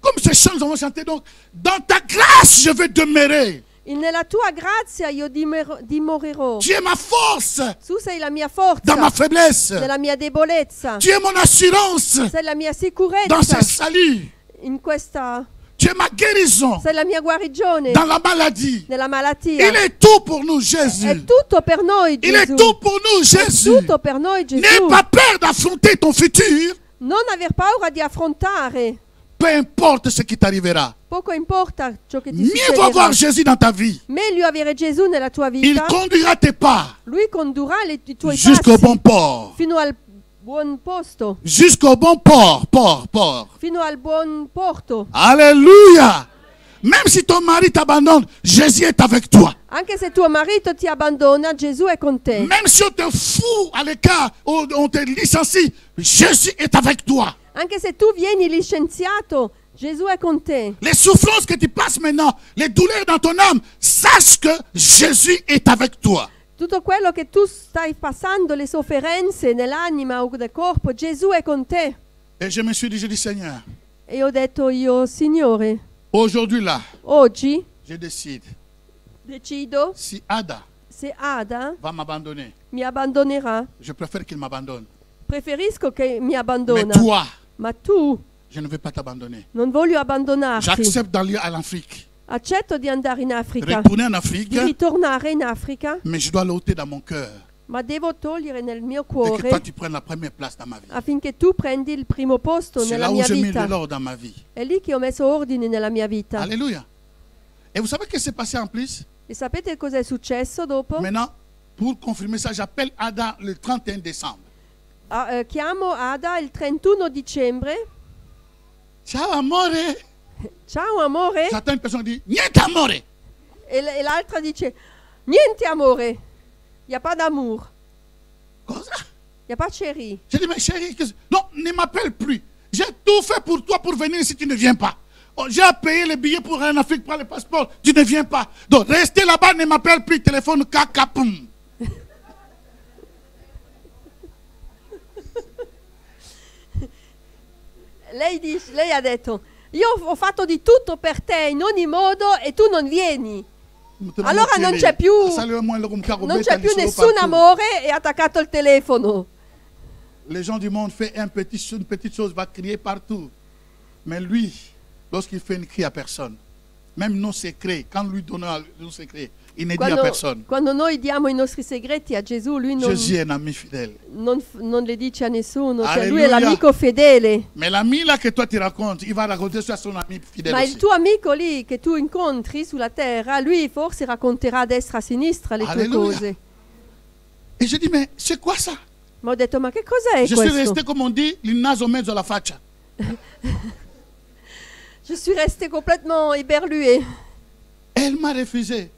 Comme ces chants nous avons chanté, donc, dans ta grâce je vais demeurer. Nella tua grazia io dimorerò. Tu es ma force Tu sei la mia forza, dans ma faiblesse. nella mia debolezza. Tu es mon assurance Sei la mia dans sicurezza ce salut. in questa. Tu es ma guérison Sei la mia guarigione dans la maladie. nella malattia. Il est tout pour nous, Jésus. È tutto per noi, Il est Gesù. tout pour nous, È Jésus. tutto per noi, N'aie Gesù. pas peur d'affronter ton futur. Non aver paura di affrontare. Peu importe ce qui t'arrivera. Poco importa ciò che ti Mieux vaut succederà. avoir Jésus dans ta vie. Meglio avere Gesù nella tua Il vita. conduira tes pas Lui condurrà i tuoi jusqu'au passi bon port. fino al buon posto, Jusqu'au bon port. Port. fino al buon porto. Alléluia. Même si ton mari t'abandonne, Jésus est avec toi. Anche se tuo marito ti abbandona, Gesù è con te. Même si on te fout à l'écart ou on te licencie, Jésus est avec toi. Anche se tu vieni licenziato, Gesù è con te. Les souffrances que tu passes maintenant, les douleurs dans ton âme, sache que Jésus est avec toi. Tutto quello che tu stai passando, le sofferenze nell'anima o nel corpo, Gesù è con te. Et je me suis dit, j'ai dit, Seigneur, E ho detto io, Signore, aujourd'hui là, oggi je décide, decido, si Ada se Ada va m'abandonner, mi abbandonerà, je préfère qu'il m'abandonne. preferisco che mi Mais abbandona. toi, Ma tu je ne vais pas t'abandonner. non voglio abbandonarti. J'accepte d'aller en Afrique, Accetto di andare in Africa, retourner en Afrique, di ritornare in Africa, mais je dois l'ôter dans mon cœur. ma devo togliere nel mio Et que toi, cuore tu prennes la première place dans ma vie. affinché tu prendi il primo posto C'est nella là où mia j'ai mis de vita. l'ordre dans ma vie. È lì che ho messo ordine nella mia vita. Alléluia. Et vous savez ce qui s'est passé en plus? E sapete cosa è successo dopo? Maintenant, pour confirmer ça, j'appelle Ada le 31 décembre. Chiamo Ada il 31 dicembre. Ciao amore. Ciao amore. J'attends une personne qui dit niente amore. E l'altra dice niente amore. Y a pas d'amour. Cosa? Y a pas de chérie. J'ai dit mais chérie, non, ne m'appelle plus. J'ai tout fait pour toi pour venir si tu ne viens pas. Oh, j'ai payé les billets pour aller en Afrique, pour le passeport. Tu ne viens pas. Donc restez là-bas, ne m'appelle plus. Téléphone cacapoum. Lei ha detto, io ho fatto di tutto per te in ogni modo e tu non vieni. Allora non c'è più nessun amore e ha attaccato il telefono. Les gens du monde font une petite chose, va crier partout. Mais lui, lorsqu'il fait une cri à personne, même nos secrets, quand lui donne nos secrets, il ne dit à personne. Quando noi diamo i nostri segreti a Gesù, lui Jésus est un ami fidèle. non le dice a nessuno, cioè Alleluia. lui è l'amico fedele. Mais l'ami là que toi tu racontes, il va raconter ça à son ami fidèle Ma aussi. il tuo amico lì che tu incontri sulla terra, lui forse racconterà a destra e a sinistra le tue Alleluia. cose. Et je dis, mais c'est quoi ça? Ma ho detto, ma che cos'è Je suis questo? resté, comme on dit, il naso mezzo alla faccia. Je suis restée complètement éberluée. Elle m'a refusé.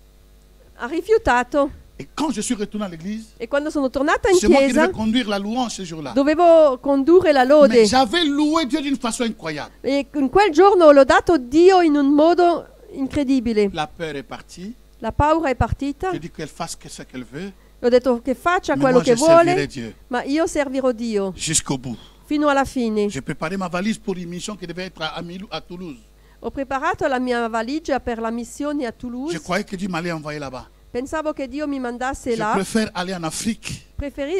Ha rifiutato. Et quand je suis retourné à l'église, E quando sono tornata in c'est moi qui chiesa, devais conduire la louange ce jour-là. dovevo condurre la Mais lode. j'avais loué Dieu d'une façon incroyable. E in quel giorno ho lodato Dio in un modo incredibile. La peur est partie. La paura è partita. Je dis qu'elle fasse ce qu'elle veut. Ho detto che faccia Mais quello moi, che je servirai vuole, Dieu ma io servirò Dio jusqu'au bout. fino alla fine. J'ai préparé ma valise pour une mission qui devait être à Toulouse. Ho preparato la mia valigia per la missione a Je Toulouse. croyais que Dieu m'allait envoyer là-bas. Pensavo che Dio mi mandasse Je là. préfère aller en Afrique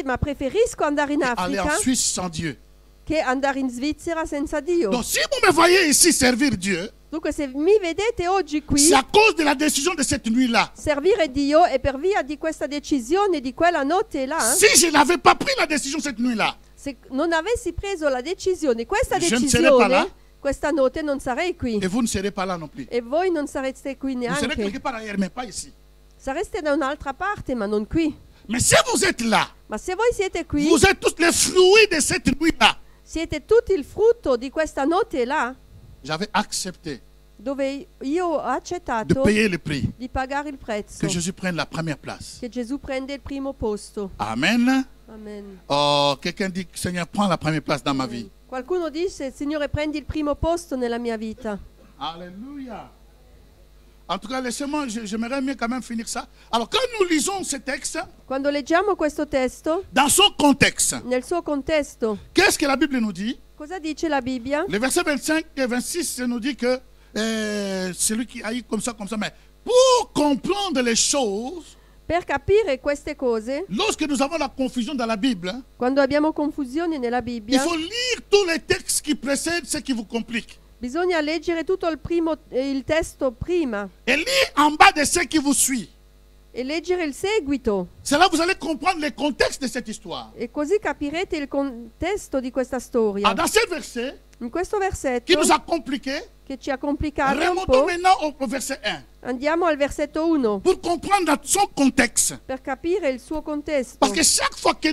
Ma preferisco andare in et aller en Africa Suisse sans Dieu. che andare in Svizzera senza Dio. Donc si vous me voyez ici servir Dieu, Dunque se mi vedete oggi qui c'est à cause de la décision de cette nuit-là. servire Dio è per via di questa decisione di quella notte là. Si je n'avais pas pris la décision cette nuit-là, Se non avessi preso la decisione, questa Je ne serais pas là. decisione, questa notte non sarei qui. et vous ne serez pas là non plus. E voi non sareste qui Vous serez quelque neanche. part ailleurs, mais pas ici. Sareste da un'altra parte, ma non qui. Mais si vous êtes là, Ma se voi siete qui, vous êtes tous les fruits de cette nuit-là. siete tutti il frutto di questa notte là, J'avais accepté dove io ho de accettato payer le prix, di pagare il prezzo, que Jésus prenne la première place. che Gesù prende il primo posto. Amen. Amen. Oh, quelqu'un dit, Seigneur, prends la première place dans ma vie. Qualcuno dice, Signore, prendi il primo posto nella mia vita. Alléluia. En tout cas, laissez-moi, j'aimerais mieux quand même finir ça. Alors, quand nous lisons ce texte, Quando leggiamo questo testo, dans son contexte, nel suo contesto, qu'est-ce que la Bible nous dit? cosa dice la Bibbia? Le verset 25 et 26 nous dit que celui qui a eu comme ça, mais pour comprendre les choses, Per capire queste cose, lorsque nous avons la confusion dans la Bible, quando abbiamo confusione nella il Bibbia, faut lire tous les textes qui précèdent ce qui vous complique. bisogna leggere tutto il testo prima Et lire en bas de ce qui vous suit. e leggere il seguito. C'est là que vous allez comprendre le contexte de cette histoire. E così capirete il contesto di questa storia. Ah, dans ce verset In questo qui versetto, nous a compliqué, che ci ha complicato un remontons po', maintenant au verset 1 andiamo al versetto 1 pour comprendre son contexte. per capire il suo contesto. Parce que chaque fois que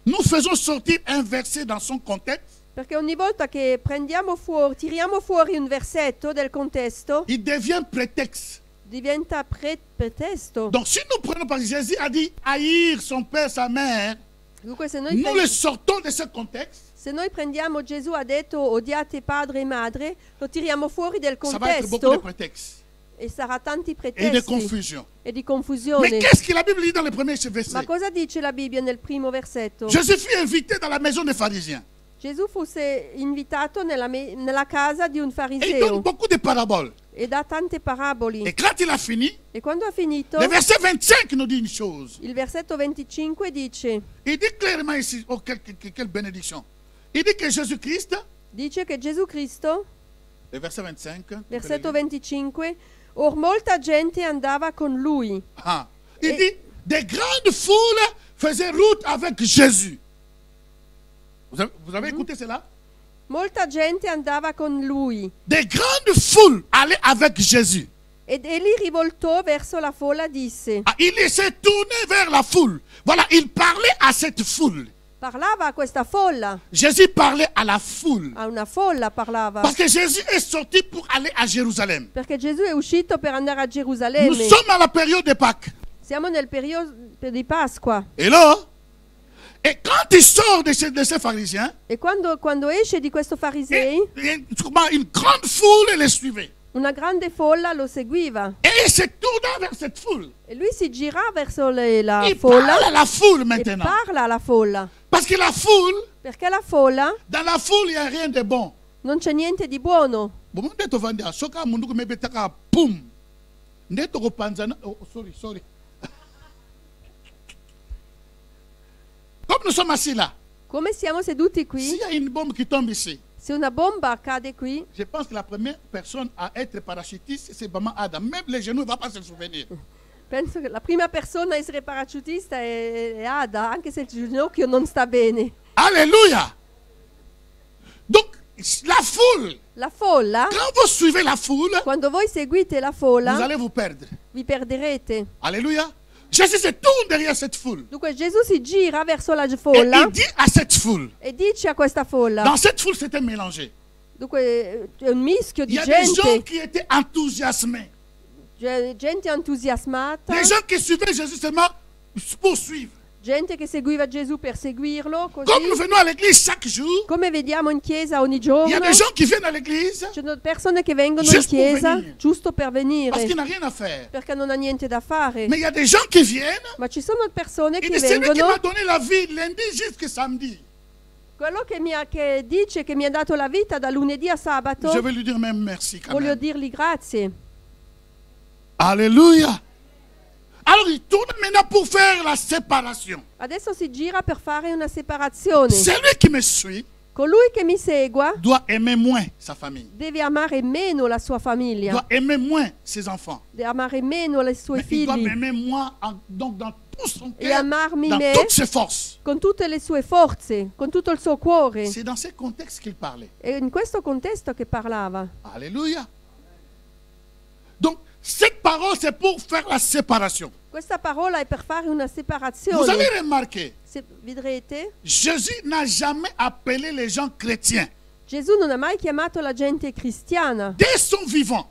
nous faisons sortir un verset dans son contexte, Perché ogni volta che tiriamo fuori un versetto del contesto, il devient prétexte. diventa pretesto. Donc si nous prenons par exemple, Jésus a dit haïr son père, sa mère, Dunque se nous le sortons de ce contexte, se noi prendiamo Gesù ha detto odiate padre e madre, lo tiriamo fuori del ça va être beaucoup de contesto prétextes e sarà tanti et de pretesti confusion. e di Mais confusione. qu'est-ce que la Bible dit dans le premier Ma verset? cosa dice la Bibbia nel primo versetto? Jésus fut invité dans la maison des pharisiens. Gesù fosse invitato nella casa di un Et il donne fariseo beaucoup de paraboles. e dà tante paraboli. Et quand il a fini, E quando ha finito, le verset 25 nous dit une chose. il versetto 25 dice Il dit clairement ici, oh quelle bénédiction. Il dit que Jésus-Christ, che Gesù Cristo, le verset 25, versetto 25, or molta gente andava con lui. il dit, des grandes foules faisaient route avec Jésus. Vous avez écouté cela? Molta gente andava con lui. Des grandes foules allaient avec Jésus. Ed egli rivoltò verso la folla, disse. Il s'est tourné vers la foule. Voilà, il parlait à cette foule. Parlava a questa folla. Jésus parlait à la foule. A una folla parlava. Parce que Jésus est sorti pour aller à Jérusalem. Perché Gesù è uscito per andare a Gerusalemme. Nous sommes à la période de Pâques. Siamo nel periodo di Pasqua. Et là, et quand il sort de ces pharisiens, E quando esce di questo farisei, une grande foule les suivait. una grande folla lo seguiva. Et il se tourna vers cette foule. E lui si gira verso la Il folla parle à la foule e maintenant. parla alla folla. Parce que la foule, Perché la folla dans la foule, il n'y a rien de bon. non c'è niente di buono. Bon, ndeto vandi soka munduku mebetaka pum. Ndeto ko panzana. Oh, sorry. Comme nous sommes assis là, Come siamo seduti s'il qui, y a une bombe qui tombe ici, se una bomba cade qui, je pense que la première personne à être parachutiste, c'est Maman Adam. Même les genoux ne vont pas se souvenir. penso che la prima persona a essere paracadutista è Ada, anche se il ginocchio non sta bene. Alléluia. Donc, la foule, La folla, quand vous suivez la foule, quando voi seguite la vous folla, allez vous perdre. vi perderete. Alléluia. Jésus se tourne derrière cette foule. Dunque Gesù si gira verso la Et folla il dit à cette foule, e dice a questa folla. dans cette foule, c'était mélangé. Dunque è un mischio Il di y a des gens gente, qui étaient enthousiasmés. gente entusiasmata, Les gens qui suivaient Jésus seulement pour suivre. gente che seguiva Gesù per seguirlo, Comme nous così. venons à l'église chaque jour, Come vediamo in chiesa ogni il giorno, y a des gens qui viennent à l'église ci sono persone che vengono in Just pour chiesa venire. giusto per parce venire, qu'il n'a rien à faire. perché non ha niente da fare. Mais il y a des gens qui viennent, Ma ci sono persone et che c'est lui qui vengono, m'a donné la vie lundi jusqu'à samedi. quello che dice che mi ha dato la vita da lunedì a sabato, Je vais lui dire même merci quand voglio même. dirgli grazie. Alléluia. Alors il tourne maintenant pour faire la séparation. Adesso si gira per fare una separazione. Celui qui me suit Colui che mi segua doit aimer moins sa famille, deve amare meno la sua famiglia, doit aimer moins ses enfants. deve amare meno i suoi Mais il doit figli m'aimer moi donc dans tout son e cœur, amarmi dans me toutes ses forces. con tutte le sue forze, con tutto il suo cuore. C'est dans ce contexte qu'il parlait. È in questo contesto che parlava. Alléluia. Donc, cette parole, c'est pour faire la séparation. Questa parola è per fare una Vous separazione. avez remarqué, Se vedrete, Jésus n'a jamais appelé les gens chrétiens. Gesù non ha mai chiamato la gente cristiana Dès son vivant,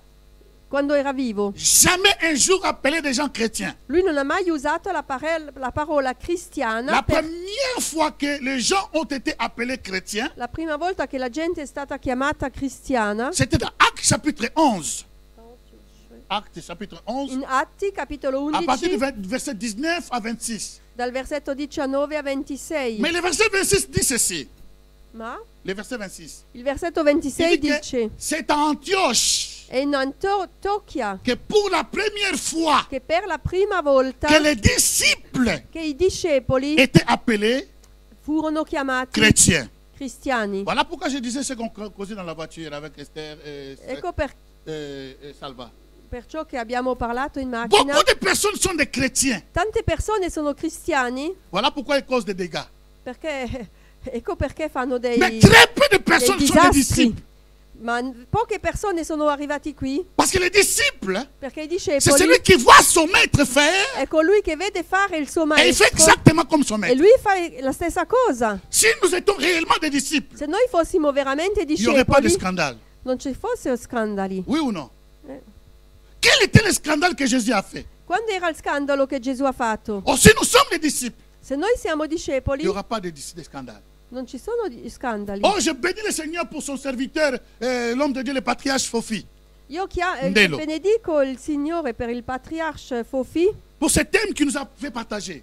quando era vivo. jamais un jour appelé des gens chrétiens. Lui non ha mai usato la parola cristiana. La première fois que les gens ont été appelés chrétiens, La prima volta che la gente è stata chiamata cristiana, c'était dans Actes chapitre 11. Actes chapitre 11, in Atti capitolo à partir 11, du verset 19 à 26. dal versetto 19 a 26. Mais le verset 26 dit ceci. Ma Le verset 26. il versetto 26 Il dit que dice: c'est à Antioche è in Antiochia que pour la première fois che per la prima volta que les disciples che i discepoli étaient appelés furono chiamati chrétiens. cristiani. Voilà pourquoi je disais ce qu'on causait dans la voiture avec Esther Ecco et Salva. perciò che abbiamo parlato in macchina. Beaucoup de personnes sont des chrétiens. Tante persone sono cristiani Voilà pourquoi ils causent des dégâts. perché ecco perché fanno dei Mais très peu de personnes sont des disastri. disciples. Ma poche persone sono arrivati qui Parce que les disciples, perché i c'est discepoli celui qui voit son maître faire è colui che vede fare il suo et il fait maestro exactement comme son e maître. lui fa la stessa cosa. Si nous étions réellement des disciples, Se noi fossimo veramente il n'y aurait pas de discepoli scandale. non ci fossero scandali. Oui ou non? Eh. Quel était le scandale que Jésus a fait? Quando era il scandalo che Gesù ha fatto? Oh, si nous sommes des disciples, Se noi siamo il n'y discepoli aura pas de scandale. non ci sono scandali. Oh, je bénis le Seigneur pour son serviteur, l'homme de Dieu, le patriarche Fofi. Io Ndelo. benedico il Signore per il patriarca Fofi, Pour ce thème qu'il nous a fait partager.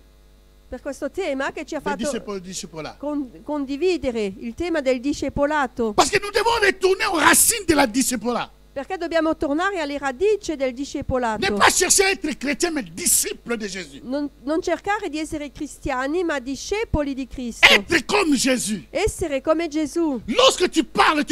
per questo tema che ci ha Le fatto disciple-là. condividere il tema del discepolato, Parce que nous devons retourner aux racines de la disciple-là. Perché dobbiamo tornare alle radici del discepolato. Ne pas chercher à être chrétien, mais disciple de Jésus. Non cercare di essere cristiani, ma discepoli di Cristo. Être comme Jésus. Essere come Gesù. Lorsque tu parles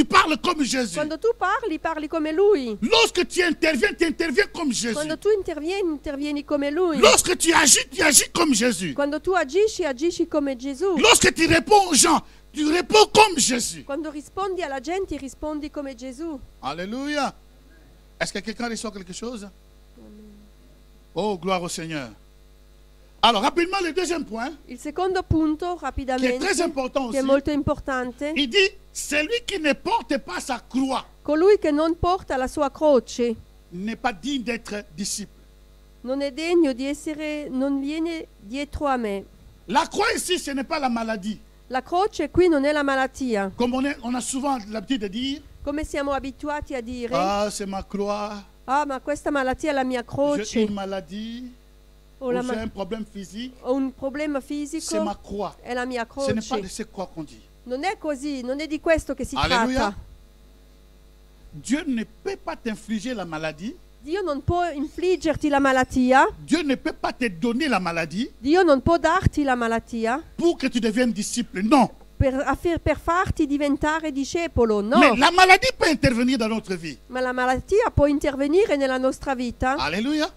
comme Jésus. Quando tu parli come Lui. Lorsque tu interviens comme Jésus. Quando tu intervieni come Lui. Lorsque tu agis comme Jésus. Quando tu agisci come Gesù. Lorsque tu réponds aux gens, tu réponds comme Jésus. Quando rispondi alla gente, rispondi come Gesù. Alléluia. Est-ce que quelqu'un reçoit quelque chose? Oh, gloire au Seigneur. Alors, rapidement, le deuxième point. Il secondo punto, rapidamente, qui est très important aussi. Che è molto importante. Il dit, celui qui ne porte pas sa croix. Colui che non porta la sua croce. N'est pas digne d'être disciple. Non è degno di essere, non viene dietro a me. La croix ici, ce n'est pas la maladie. La croce qui non è la malattia. Comme on a souvent l'habitude de dire. Come siamo abituati a dire. Ah, c'est ma croix. Ah, ma questa malattia è la mia croce. J'ai une maladie. Ou j'ai un problème physique. Ho un problema fisico. C'est ma croix. È la mia croce. Ce n'est pas de cette croix qu'on dit. Non è così, non è di questo che si Alléluia. tratta. Dieu ne peut pas t'infliger la maladie. Dio non può infliggerti la malattia. Dieu ne peut pas te donner la maladie. Dio non può darti la malattia. Pour que tu deviennes disciple. Non. Per farti diventare discepolo, no. Mais la maladie peut intervenir dans notre vie. Ma la malattia può intervenire nella nostra vita. Alléluia.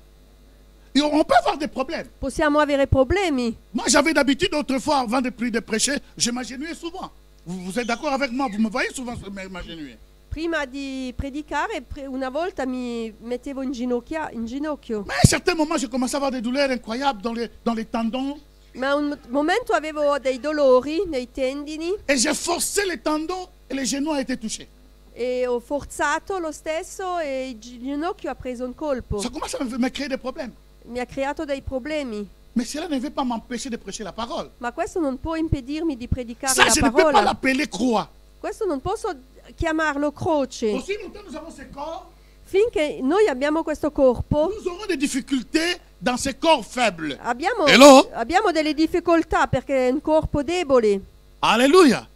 Et on peut avoir des problèmes. Possiamo avere problemi. Moi, j'avais d'habitude, autrefois, avant de prêcher, je m'agenouillais souvent. Vous êtes d'accord avec moi? Vous me voyez souvent m'agenouiller. Prima di predicare, una volta mi mettevo in ginocchio. Mais à un certain moment, je commençais à avoir des douleurs incroyables dans les tendons. Ma a un momento avevo dei dolori nei tendini. Et j'ai forcé les tendons et les genoux ont été touchés. E ho forzato lo stesso e il ginocchio ha preso un colpo. Ça commence à me créer des problèmes. Mi ha creato dei problemi. Mais cela ne veut pas m'empêcher de prêcher la parole. Ma questo non può impedirmi di predicare Ça, la je ne peux pas parola. l'appeler croix. Questo non posso chiamarlo croce. Aussi longtemps nous avons ce corps, Finché noi abbiamo questo corpo, nous aurons des difficultés dans ce corps faible. abbiamo delle difficoltà perché è un corpo debole. Alléluia.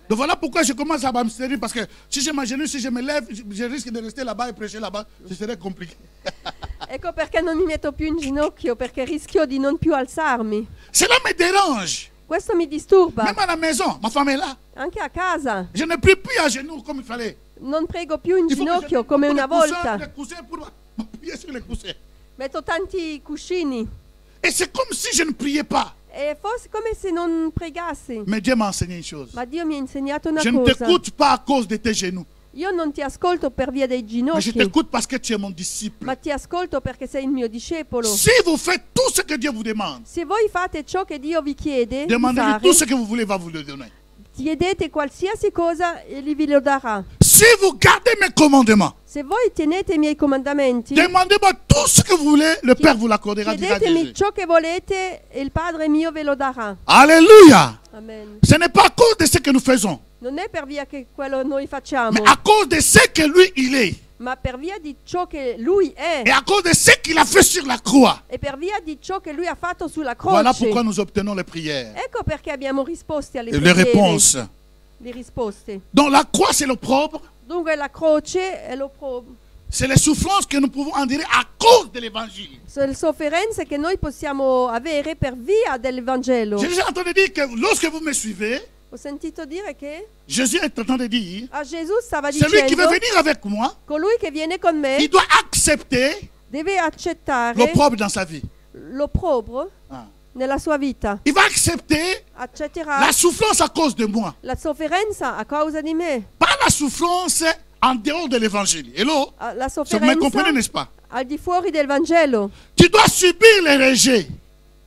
Donc voilà pourquoi je commence à m'abstenir, parce que si je m'agenouille, si je me lève, je risque de rester là-bas et prêcher là-bas. Ce serait compliqué. Ecco perché non mi metto più in ginocchio, perché rischio di non più alzarmi. Cela me dérange. Questo mi disturba. Même à la maison, ma femme est là. Anche a casa. Je ne prie plus à genoux comme il fallait. Non prego più in Il faut que ginocchio je come mette una volta. les coussins pour m'appuyer sur les coussins. Metto tanti cuscini. Et c'est comme si je ne priais pas. E forse come se non pregassi. Mais Dieu m'a enseigné une chose. Ma Dio mi ha insegnato una Je ne cosa. t'écoute pas à cause de tes genoux. Io non ti ascolto per via dei Mais je ginocchi, t'écoute parce que tu es mon disciple. ma ti ascolto perché sei il mio discepolo. Si vous faites tout ce que Dieu vous demande, Se voi fate ciò che Dio vi chiede di demandez-lui fare, tout ce que vous voulez, il va vous le donner. chiedete qualsiasi cosa e lui vi lo darà. Si vous gardez mes commandements, Se voi tenete i miei comandamenti, demandez-moi tout ce que vous voulez, le Père vous l'accordera, dira chiedetemi Jésus. ciò che volete e il Padre mio ve lo darà. Alléluia. Amen. Ce n'est pas à cause de ce que nous faisons, Non è per via che quello noi facciamo, mais à cause de ce que lui, il est. ma per via di ciò che lui è Et à cause de ce qu'il a fait sur la croix. e per via di ciò che lui ha fatto sulla Voilà croce. pourquoi nous obtenons les prières Ecco perché abbiamo risposte alle et les preghiere, réponses. le risposte. Donc la croix, c'est l'opprobre. Dunque la croce è l'opprobo. C'est les souffrances que nous pouvons endurer à cause de l'évangile. Sono le sofferenze che noi possiamo avere per via dell'Evangelo. J'ai entendu dire que lorsque vous me suivez, Ho sentito dire che Jésus est en train de dire, a Gesù stava celui qui veut dicendo, venir avec moi, colui che viene con me il doit accepter deve accettare l'opprobre dans sa vie. l'opprobro Ah. nella sua vita. Il va accepter Accetterà la souffrance à cause de moi. la sofferenza a causa di me. Pas la souffrance en dehors de l'évangile. Hello? La Vous me comprenez, sofferenza n'est-ce pas? al di fuori del Vangelo. Tu dois subir les rejets.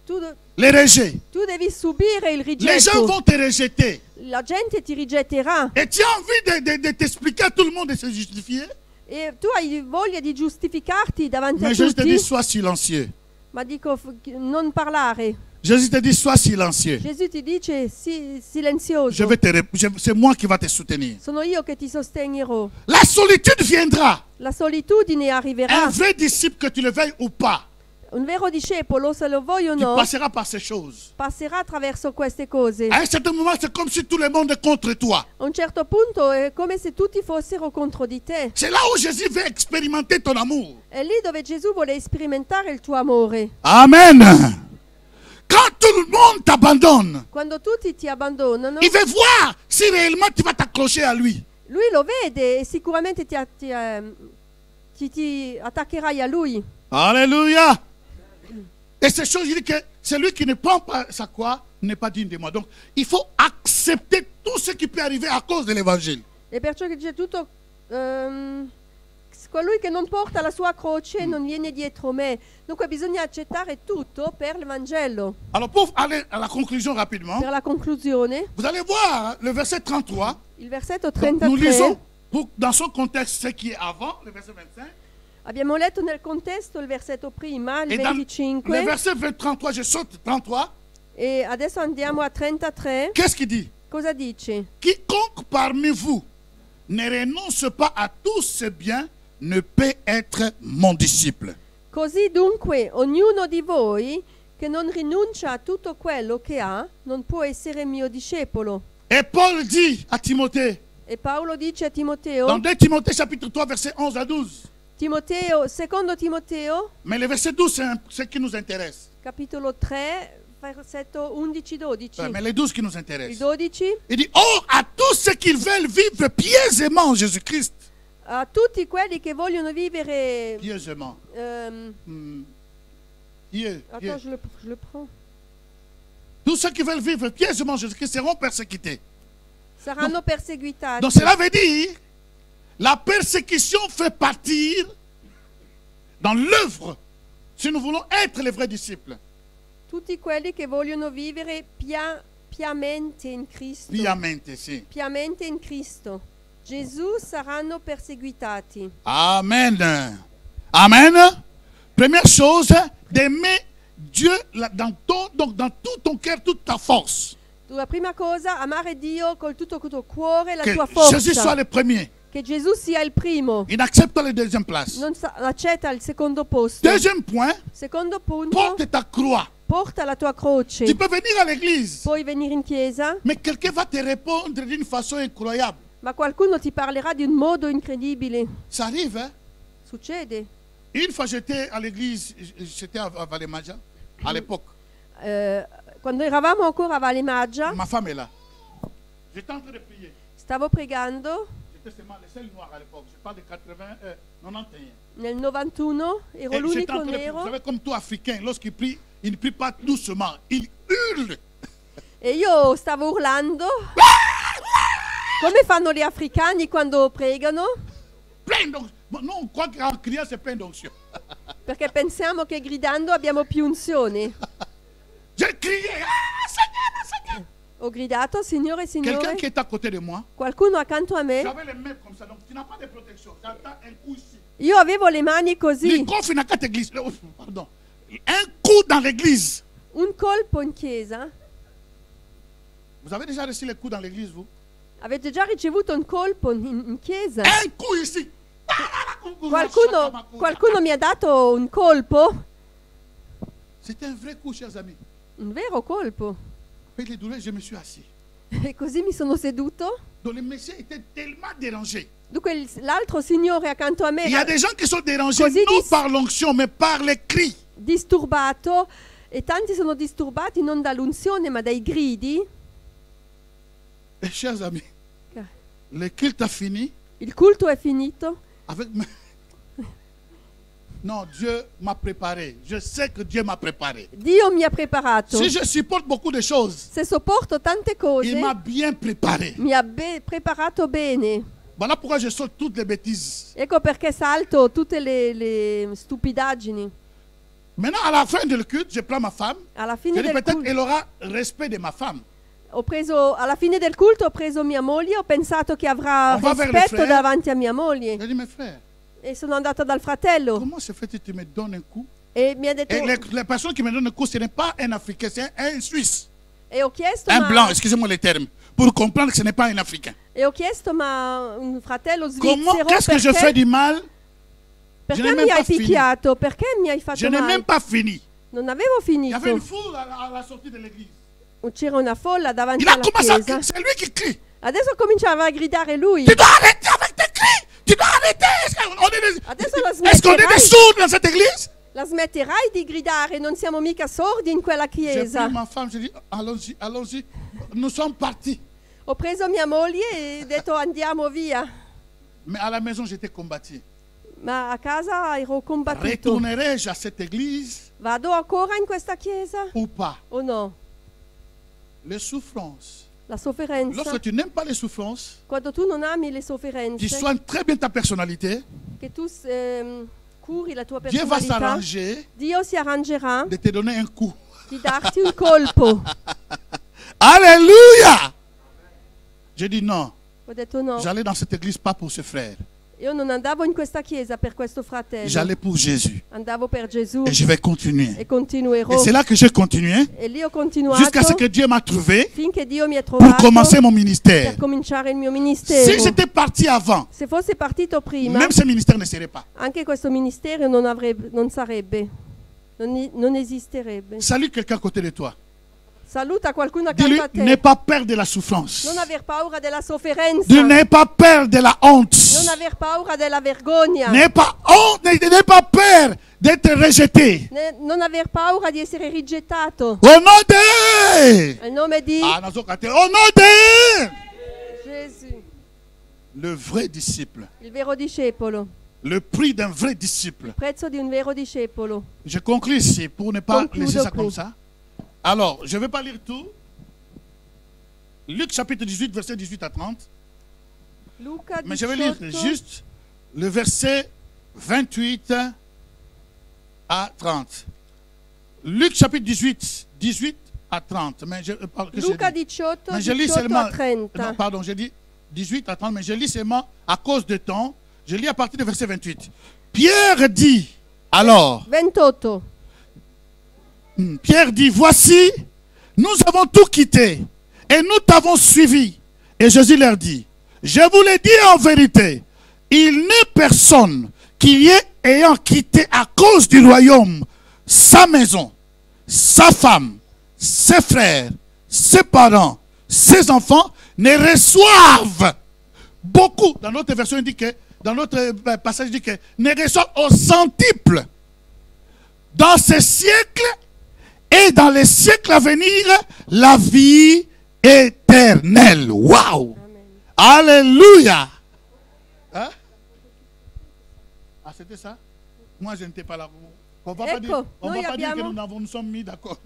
Tu Les rejets. devi subire il Les gens rigetto. vont te rejeter. La gente ti rigetterà Et tu as envie de t'expliquer à tout le monde de se justifier. e tu hai voglia di giustificarti davanti a Mais Jésus te tutti. dit, sois silencieux. Ma dico, non parlare. Jésus te dit, sois silencieux. Gesù ti dice, silenzioso. C'est moi qui va te soutenir. Sono io che ti sostenerò. La solitude viendra. La solitudine Un arriverà. vrai disciple, que tu le veuilles ou pas. Un vero discepolo, se lo voglio o tu no, passeras par ces choses. passerà attraverso queste cose. À un certain moment, c'est comme si tout le monde est contre toi. A un certo punto è come se tutti fossero contro di te. C'est là où Jésus veut expérimenter ton amour. È lì dove Gesù vuole sperimentare il tuo amore. Amen. Quand tout le monde t'abandonne, Quando tutti ti abbandonano, il veut voir si réellement tu vas t'accrocher à lui. lui lo vede e sicuramente ti attaccherai a lui. Alléluia. Et ces choses, il dit que celui qui ne prend pas sa croix n'est pas digne de moi. Donc, il faut accepter tout ce qui peut arriver à cause de l'évangile. E perciò che dice tutto, colui che non porta la sua croce non viene dietro me. Dunque bisogna accettare tutto per il Vangelo. Alors, pour aller à la conclusion rapidement, Per la conclusione, vous allez voir le verset 33. il versetto Donc, nous lisons 33, dans son contexte ce qui est avant, le verset 25. abbiamo letto nel contesto il versetto prima, il Et dans 25, le verset 33, je saute 33. e adesso andiamo a 33. Qu'est-ce qu'il dit? Cosa dice? Quiconque parmi vous ne renonce pas à tous ses biens ne peut être mon disciple. Così dunque ognuno di voi che non rinuncia a tutto quello che ha non può essere mio discepolo. Et Paul dit à Timothée, E Paolo dice a dans Timoteo, 2 Timothée chapitre 3, verset 11 à 12. secondo Timoteo, Mais le verset 12, c'est ce qui nous intéresse. capitolo 3, versetto 11-12. Mais les 12 qui nous Il intéressent. 12, Il dit, oh, à tous ceux qui veulent vivre pieusement en Jésus-Christ. a tutti quelli che vogliono vivere... Pieusement. Attends, je le prends. Tous ceux qui veulent vivre pieusement en Jésus-Christ seront persécutés. Saranno perseguitati. Donc cela veut dire, la persécution fait partir dans l'œuvre si nous voulons être les vrais disciples. Tutti quelli che vogliono vivere piamente in Cristo. Piamente, sì. Piamente in Cristo. Gesù saranno perseguitati. Amen. Amen. Première chose, d'aimer Dieu dans tout ton cœur, toute ta force. La prima cosa, amare Dio col tutto il tuo cuore, la Que tua forza. Jésus soit le premier. Che Gesù sia il primo. Il n'accepte pas la deuxième place. Non accetta il secondo posto. Deuxième point, Secondo punto, porte ta croix. porta la tua croce. Tu peux venir à l'église, Puoi venire in chiesa, mais quelqu'un va te répondre d'une façon incroyable. ma qualcuno ti parlerà di un modo incredibile. Ça arrive, hein? Succede. Une fois j'étais à l'église, j'étais à Valemaja, à l'époque. Quando eravamo ancora a Valle Maggia, Ma femme est là. J'étais en train de prier. stavo pregando J'étais seulement le seul noir à l'époque. Je parle de 91. nel 91, ero Et j'étais en l'unico train de prier. Vous nero savez, comme tout Africain, lorsqu'il prie, il ne prie pas doucement. Il hurle. e io stavo urlando. Come fanno gli africani quando pregano? Plein d'onction. Bon, non, on croit qu'en criant, c'est plein d'onction. Perché pensiamo che gridando abbiamo più unzione. J'ai crié, ah, Seigneur, Seigneur. Ho gridato, Signore, Quelqu'un Signore. qui est à côté de moi, Qualcuno accanto a me. j'avais les mains comme ça, donc tu n'as pas de protection. J'entends un coup ici. Io avevo le mani così, Les coffres n'a qu'à l'église. Pardon. Un coup dans l'église. un colpo in chiesa. Vous avez déjà reçu les coups dans l'église, vous? Avete già ricevuto un colpo in chiesa? Un coup ici. Qualcuno mi ha dato un colpo? C'était un vrai coup, chers amis. Un vero colpo. Avec les douleurs, je me suis assis. E così mi sono seduto. Donc le monsieur était tellement dérangé. Dunque l'altro signore accanto a me Il y a era des gens qui sont dérangés Così non dis- par l'onction, mais par les cris. disturbato e tanti sono disturbati non dall'unzione ma dai gridi. Et chers amis, le culte a fini Il culto è finito. avec... Non, Dieu m'a préparé. Je sais que Dieu m'a préparé. Dio mi ha preparato. Si je supporte beaucoup de choses, Se sopporto tante cose, il m'a bien préparé. mi ha preparato bene. Voilà pourquoi je saute toutes les bêtises. Ecco perché salto tutte le stupidaggini. Maintenant, à la fin du culte, je prends ma femme. Alla Je fine dis del peut-être culto, qu'elle aura respect de ma femme. alla fine del culto ho preso mia moglie, ho pensato che avrà On va vers le rispetto frère. davanti a mia moglie. Je dis, mes frères, E sono andata dal fratello comment se fait que tu me donnes un coup? e mi ha detto, Et les personnes qui me donnent un coup, ce n'est pas un Africain, c'est un Suisse. e ho chiesto, Un ma, blanc, excusez-moi les termes. Pour comprendre que ce n'est pas un Africain. e ho chiesto, ma un fratello Comment, svizzero qu'est-ce que je fais perché, du mal Perché mi hai picchiato? Perché mi hai fatto male? Je n'ai même pas fini. Non avevo finito. Il y avait une foule à la sortie de l'église. C'era una folla davanti alla chiesa. C'est lui qui crie. Adesso cominciava a gridare lui. Tu dois arrêter avec tes cris. Tu dois arrêter. Est-ce qu'on est des sourds dans cette église? La smetterai di gridare, non siamo mica sordi in quella chiesa. J'ai pris ma femme, j'ai dit allons-y, allons-y. Nous sommes partis. Ho preso mia moglie e ho detto andiamo via. Mais à la maison j'étais combattu. Ma a casa ero combattuto. Retournerai-je à cette église? Vado ancora in questa chiesa? Ou pas? O no? Les souffrances. La sofferenza. Lorsque tu n'aimes pas les souffrances, quando tu non ami le sofferenze, tu soignes très bien ta personnalité. Che tu curi la tua Dieu va personalità. s'arranger. Dio si arrangerà De te donner un coup. di darti un colpo. Alléluia! J'ai dit non. Ho detto no. J'allais dans cette église pas pour ce frère. Io non andavo in questa chiesa per questo fratello. J'allais pour Jésus. Andavo per Gesù. Et je vais continuer. E continuerò. Et c'est là que j'ai continué. E lì ho continuato. Jusqu'à ce que Dieu m'a trouvé. Finché Dio mi ha trovato. Pour commencer mon ministère. Per cominciare il mio ministero. Si j'étais parti avant. Se fosse partito prima. Même ce ministère ne serait pas. Anche questo ministero non sarebbe. Non esisterebbe. Salue quelqu'un à côté de toi. Saluta qualcuno accanto a te. N'aie pas peur de la souffrance. Non aver paura della sofferenza. N'aie pas peur de la honte. Non aver paura della vergogna. N'aie pas peur d'être rejeté. Non aver paura di essere rigettato. Au nom de... Nel nome di... Au nom de... Gesù. Le vrai disciple. Il vero discepolo. Le prix d'un vrai disciple. Il prezzo di un vero discepolo. Je conclue ici pour ne pas laisser ça comme ça. Alors, je ne vais pas lire tout. Luc chapitre 18, verset 18 à 30. Luca 18. Mais je vais lire juste le verset 28 à 30. Luc chapitre 18, 18 à 30. Mais je, Luca 18, mais je lis seulement, à 30. Non, pardon, j'ai dit 18 à 30, mais je lis seulement à cause de temps. Je lis à partir du verset 28. Pierre dit, alors... 28. Pierre dit, voici, nous avons tout quitté et nous t'avons suivi. Et Jésus leur dit, je vous le dis en vérité, il n'est personne qui y ait ayant quitté à cause du royaume sa maison, sa femme, ses frères, ses parents, ses enfants, ne reçoivent beaucoup. Dans notre version, il dit que, dans notre passage, il dit que ne reçoivent au centuple dans ce siècle et dans les siècles à venir, la vie éternelle. Waouh! Alléluia! Hein? Ah, c'était ça? Moi, je n'étais pas là. On ne va pas dire que nous sommes mis d'accord.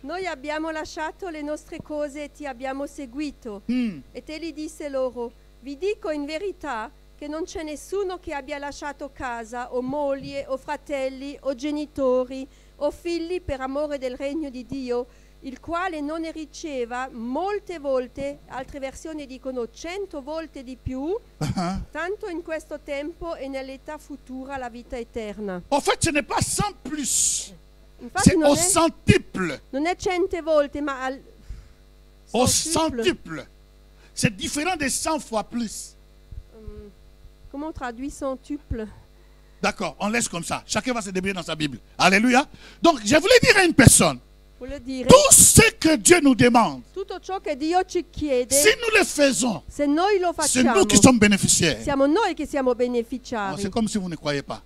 Noi abbiamo lasciato le nostre cose e ti abbiamo seguito. E te li disse loro, vi dico in verità che non c'è nessuno che abbia lasciato casa o moglie o fratelli o genitori o figli per amore del regno di Dio, il quale non ne riceva molte volte, altre versioni dicono 100 volte di più, tanto in questo tempo e nell'età futura la vita eterna. En fait, ce n'est pas 100 plus. C'est au centuple. Non è 100 volte, ma au centuple. C'est différent de 100 fois plus. Comment on traduit centuple? D'accord, on laisse comme ça. Chacun va se débrouiller dans sa Bible. Alléluia. Donc, je voulais dire à une personne, tout ce que Dieu nous demande, tutto ciò che Dio ci chiede, si nous le faisons, se noi lo c'est facciamo, nous qui sommes bénéficiaires. Siamo noi che siamo beneficiari. C'est comme si vous ne croyez pas.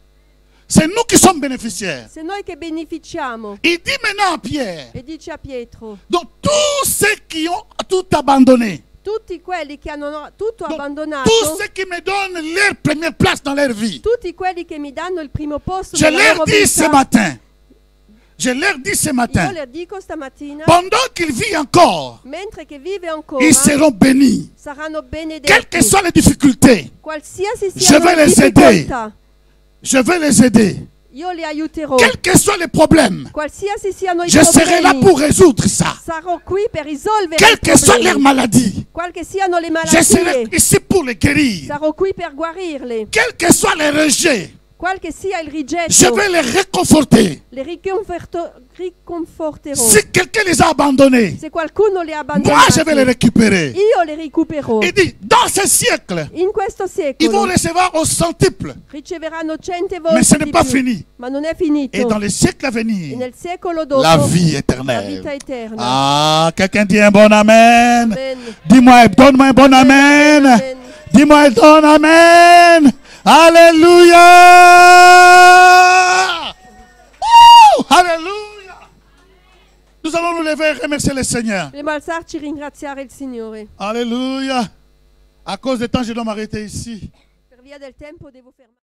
C'est nous qui sommes bénéficiaires. C'est noi che beneficiamo. Il dit maintenant à Pierre, e dice a Pietro, donc tous ceux qui ont tout abandonné, tutti quelli che hanno tutto abbandonato, tous ceux qui me donnent leur première place dans leur vie, tutti quelli che mi danno il primo posto je nella leur loro dis vita, ce matin, je leur dis ce matin, io le dico stamattina, pendant qu'ils vivent encore, mentre che vive ancora, ils seront bénis. saranno benedetti. Quelles que soient les difficultés, qualsiasi je siano vais le les aider. difficoltà, je vais les aider. io li aiuterò. Quels que soient les problèmes, Qualsiasi siano i je serai là problemi, pour résoudre ça. sarò qui per risolvere Quelles i que soient leurs problemi. maladies, Qual che siano le je serai malattie, ici pour les guérir. sarò qui per guarirle. Quels que soient les rejets, Qual che sia il rigetto, je vais les réconforter. li riconforterò. Si quelqu'un les a abandonnés, Se qualcuno li ha moi abbandonati, je vais les récupérer. io li recupererò. Il dit, dans ce siècle, In questo ils vont secolo recevoir au centuple. riceveranno 100 Mais ce volte n'est di pas più. fini. Ma non è finito. Et dans les siècles à E venir, nel secolo dopo, la vie la éternelle. vita eterna. Ah, quelqu'un dit un bon amen. Amen. Dis-moi, donne-moi un bon amen. Amen. Dis-moi, donne amen. Alléluia. Alléluia. Nous allons nous lever et remercier le Seigneur. Dobbiamo alzarci e ringraziare il Signore. Alléluia. À cause du temps, je dois m'arrêter ici. Per via del tempo devo fermare.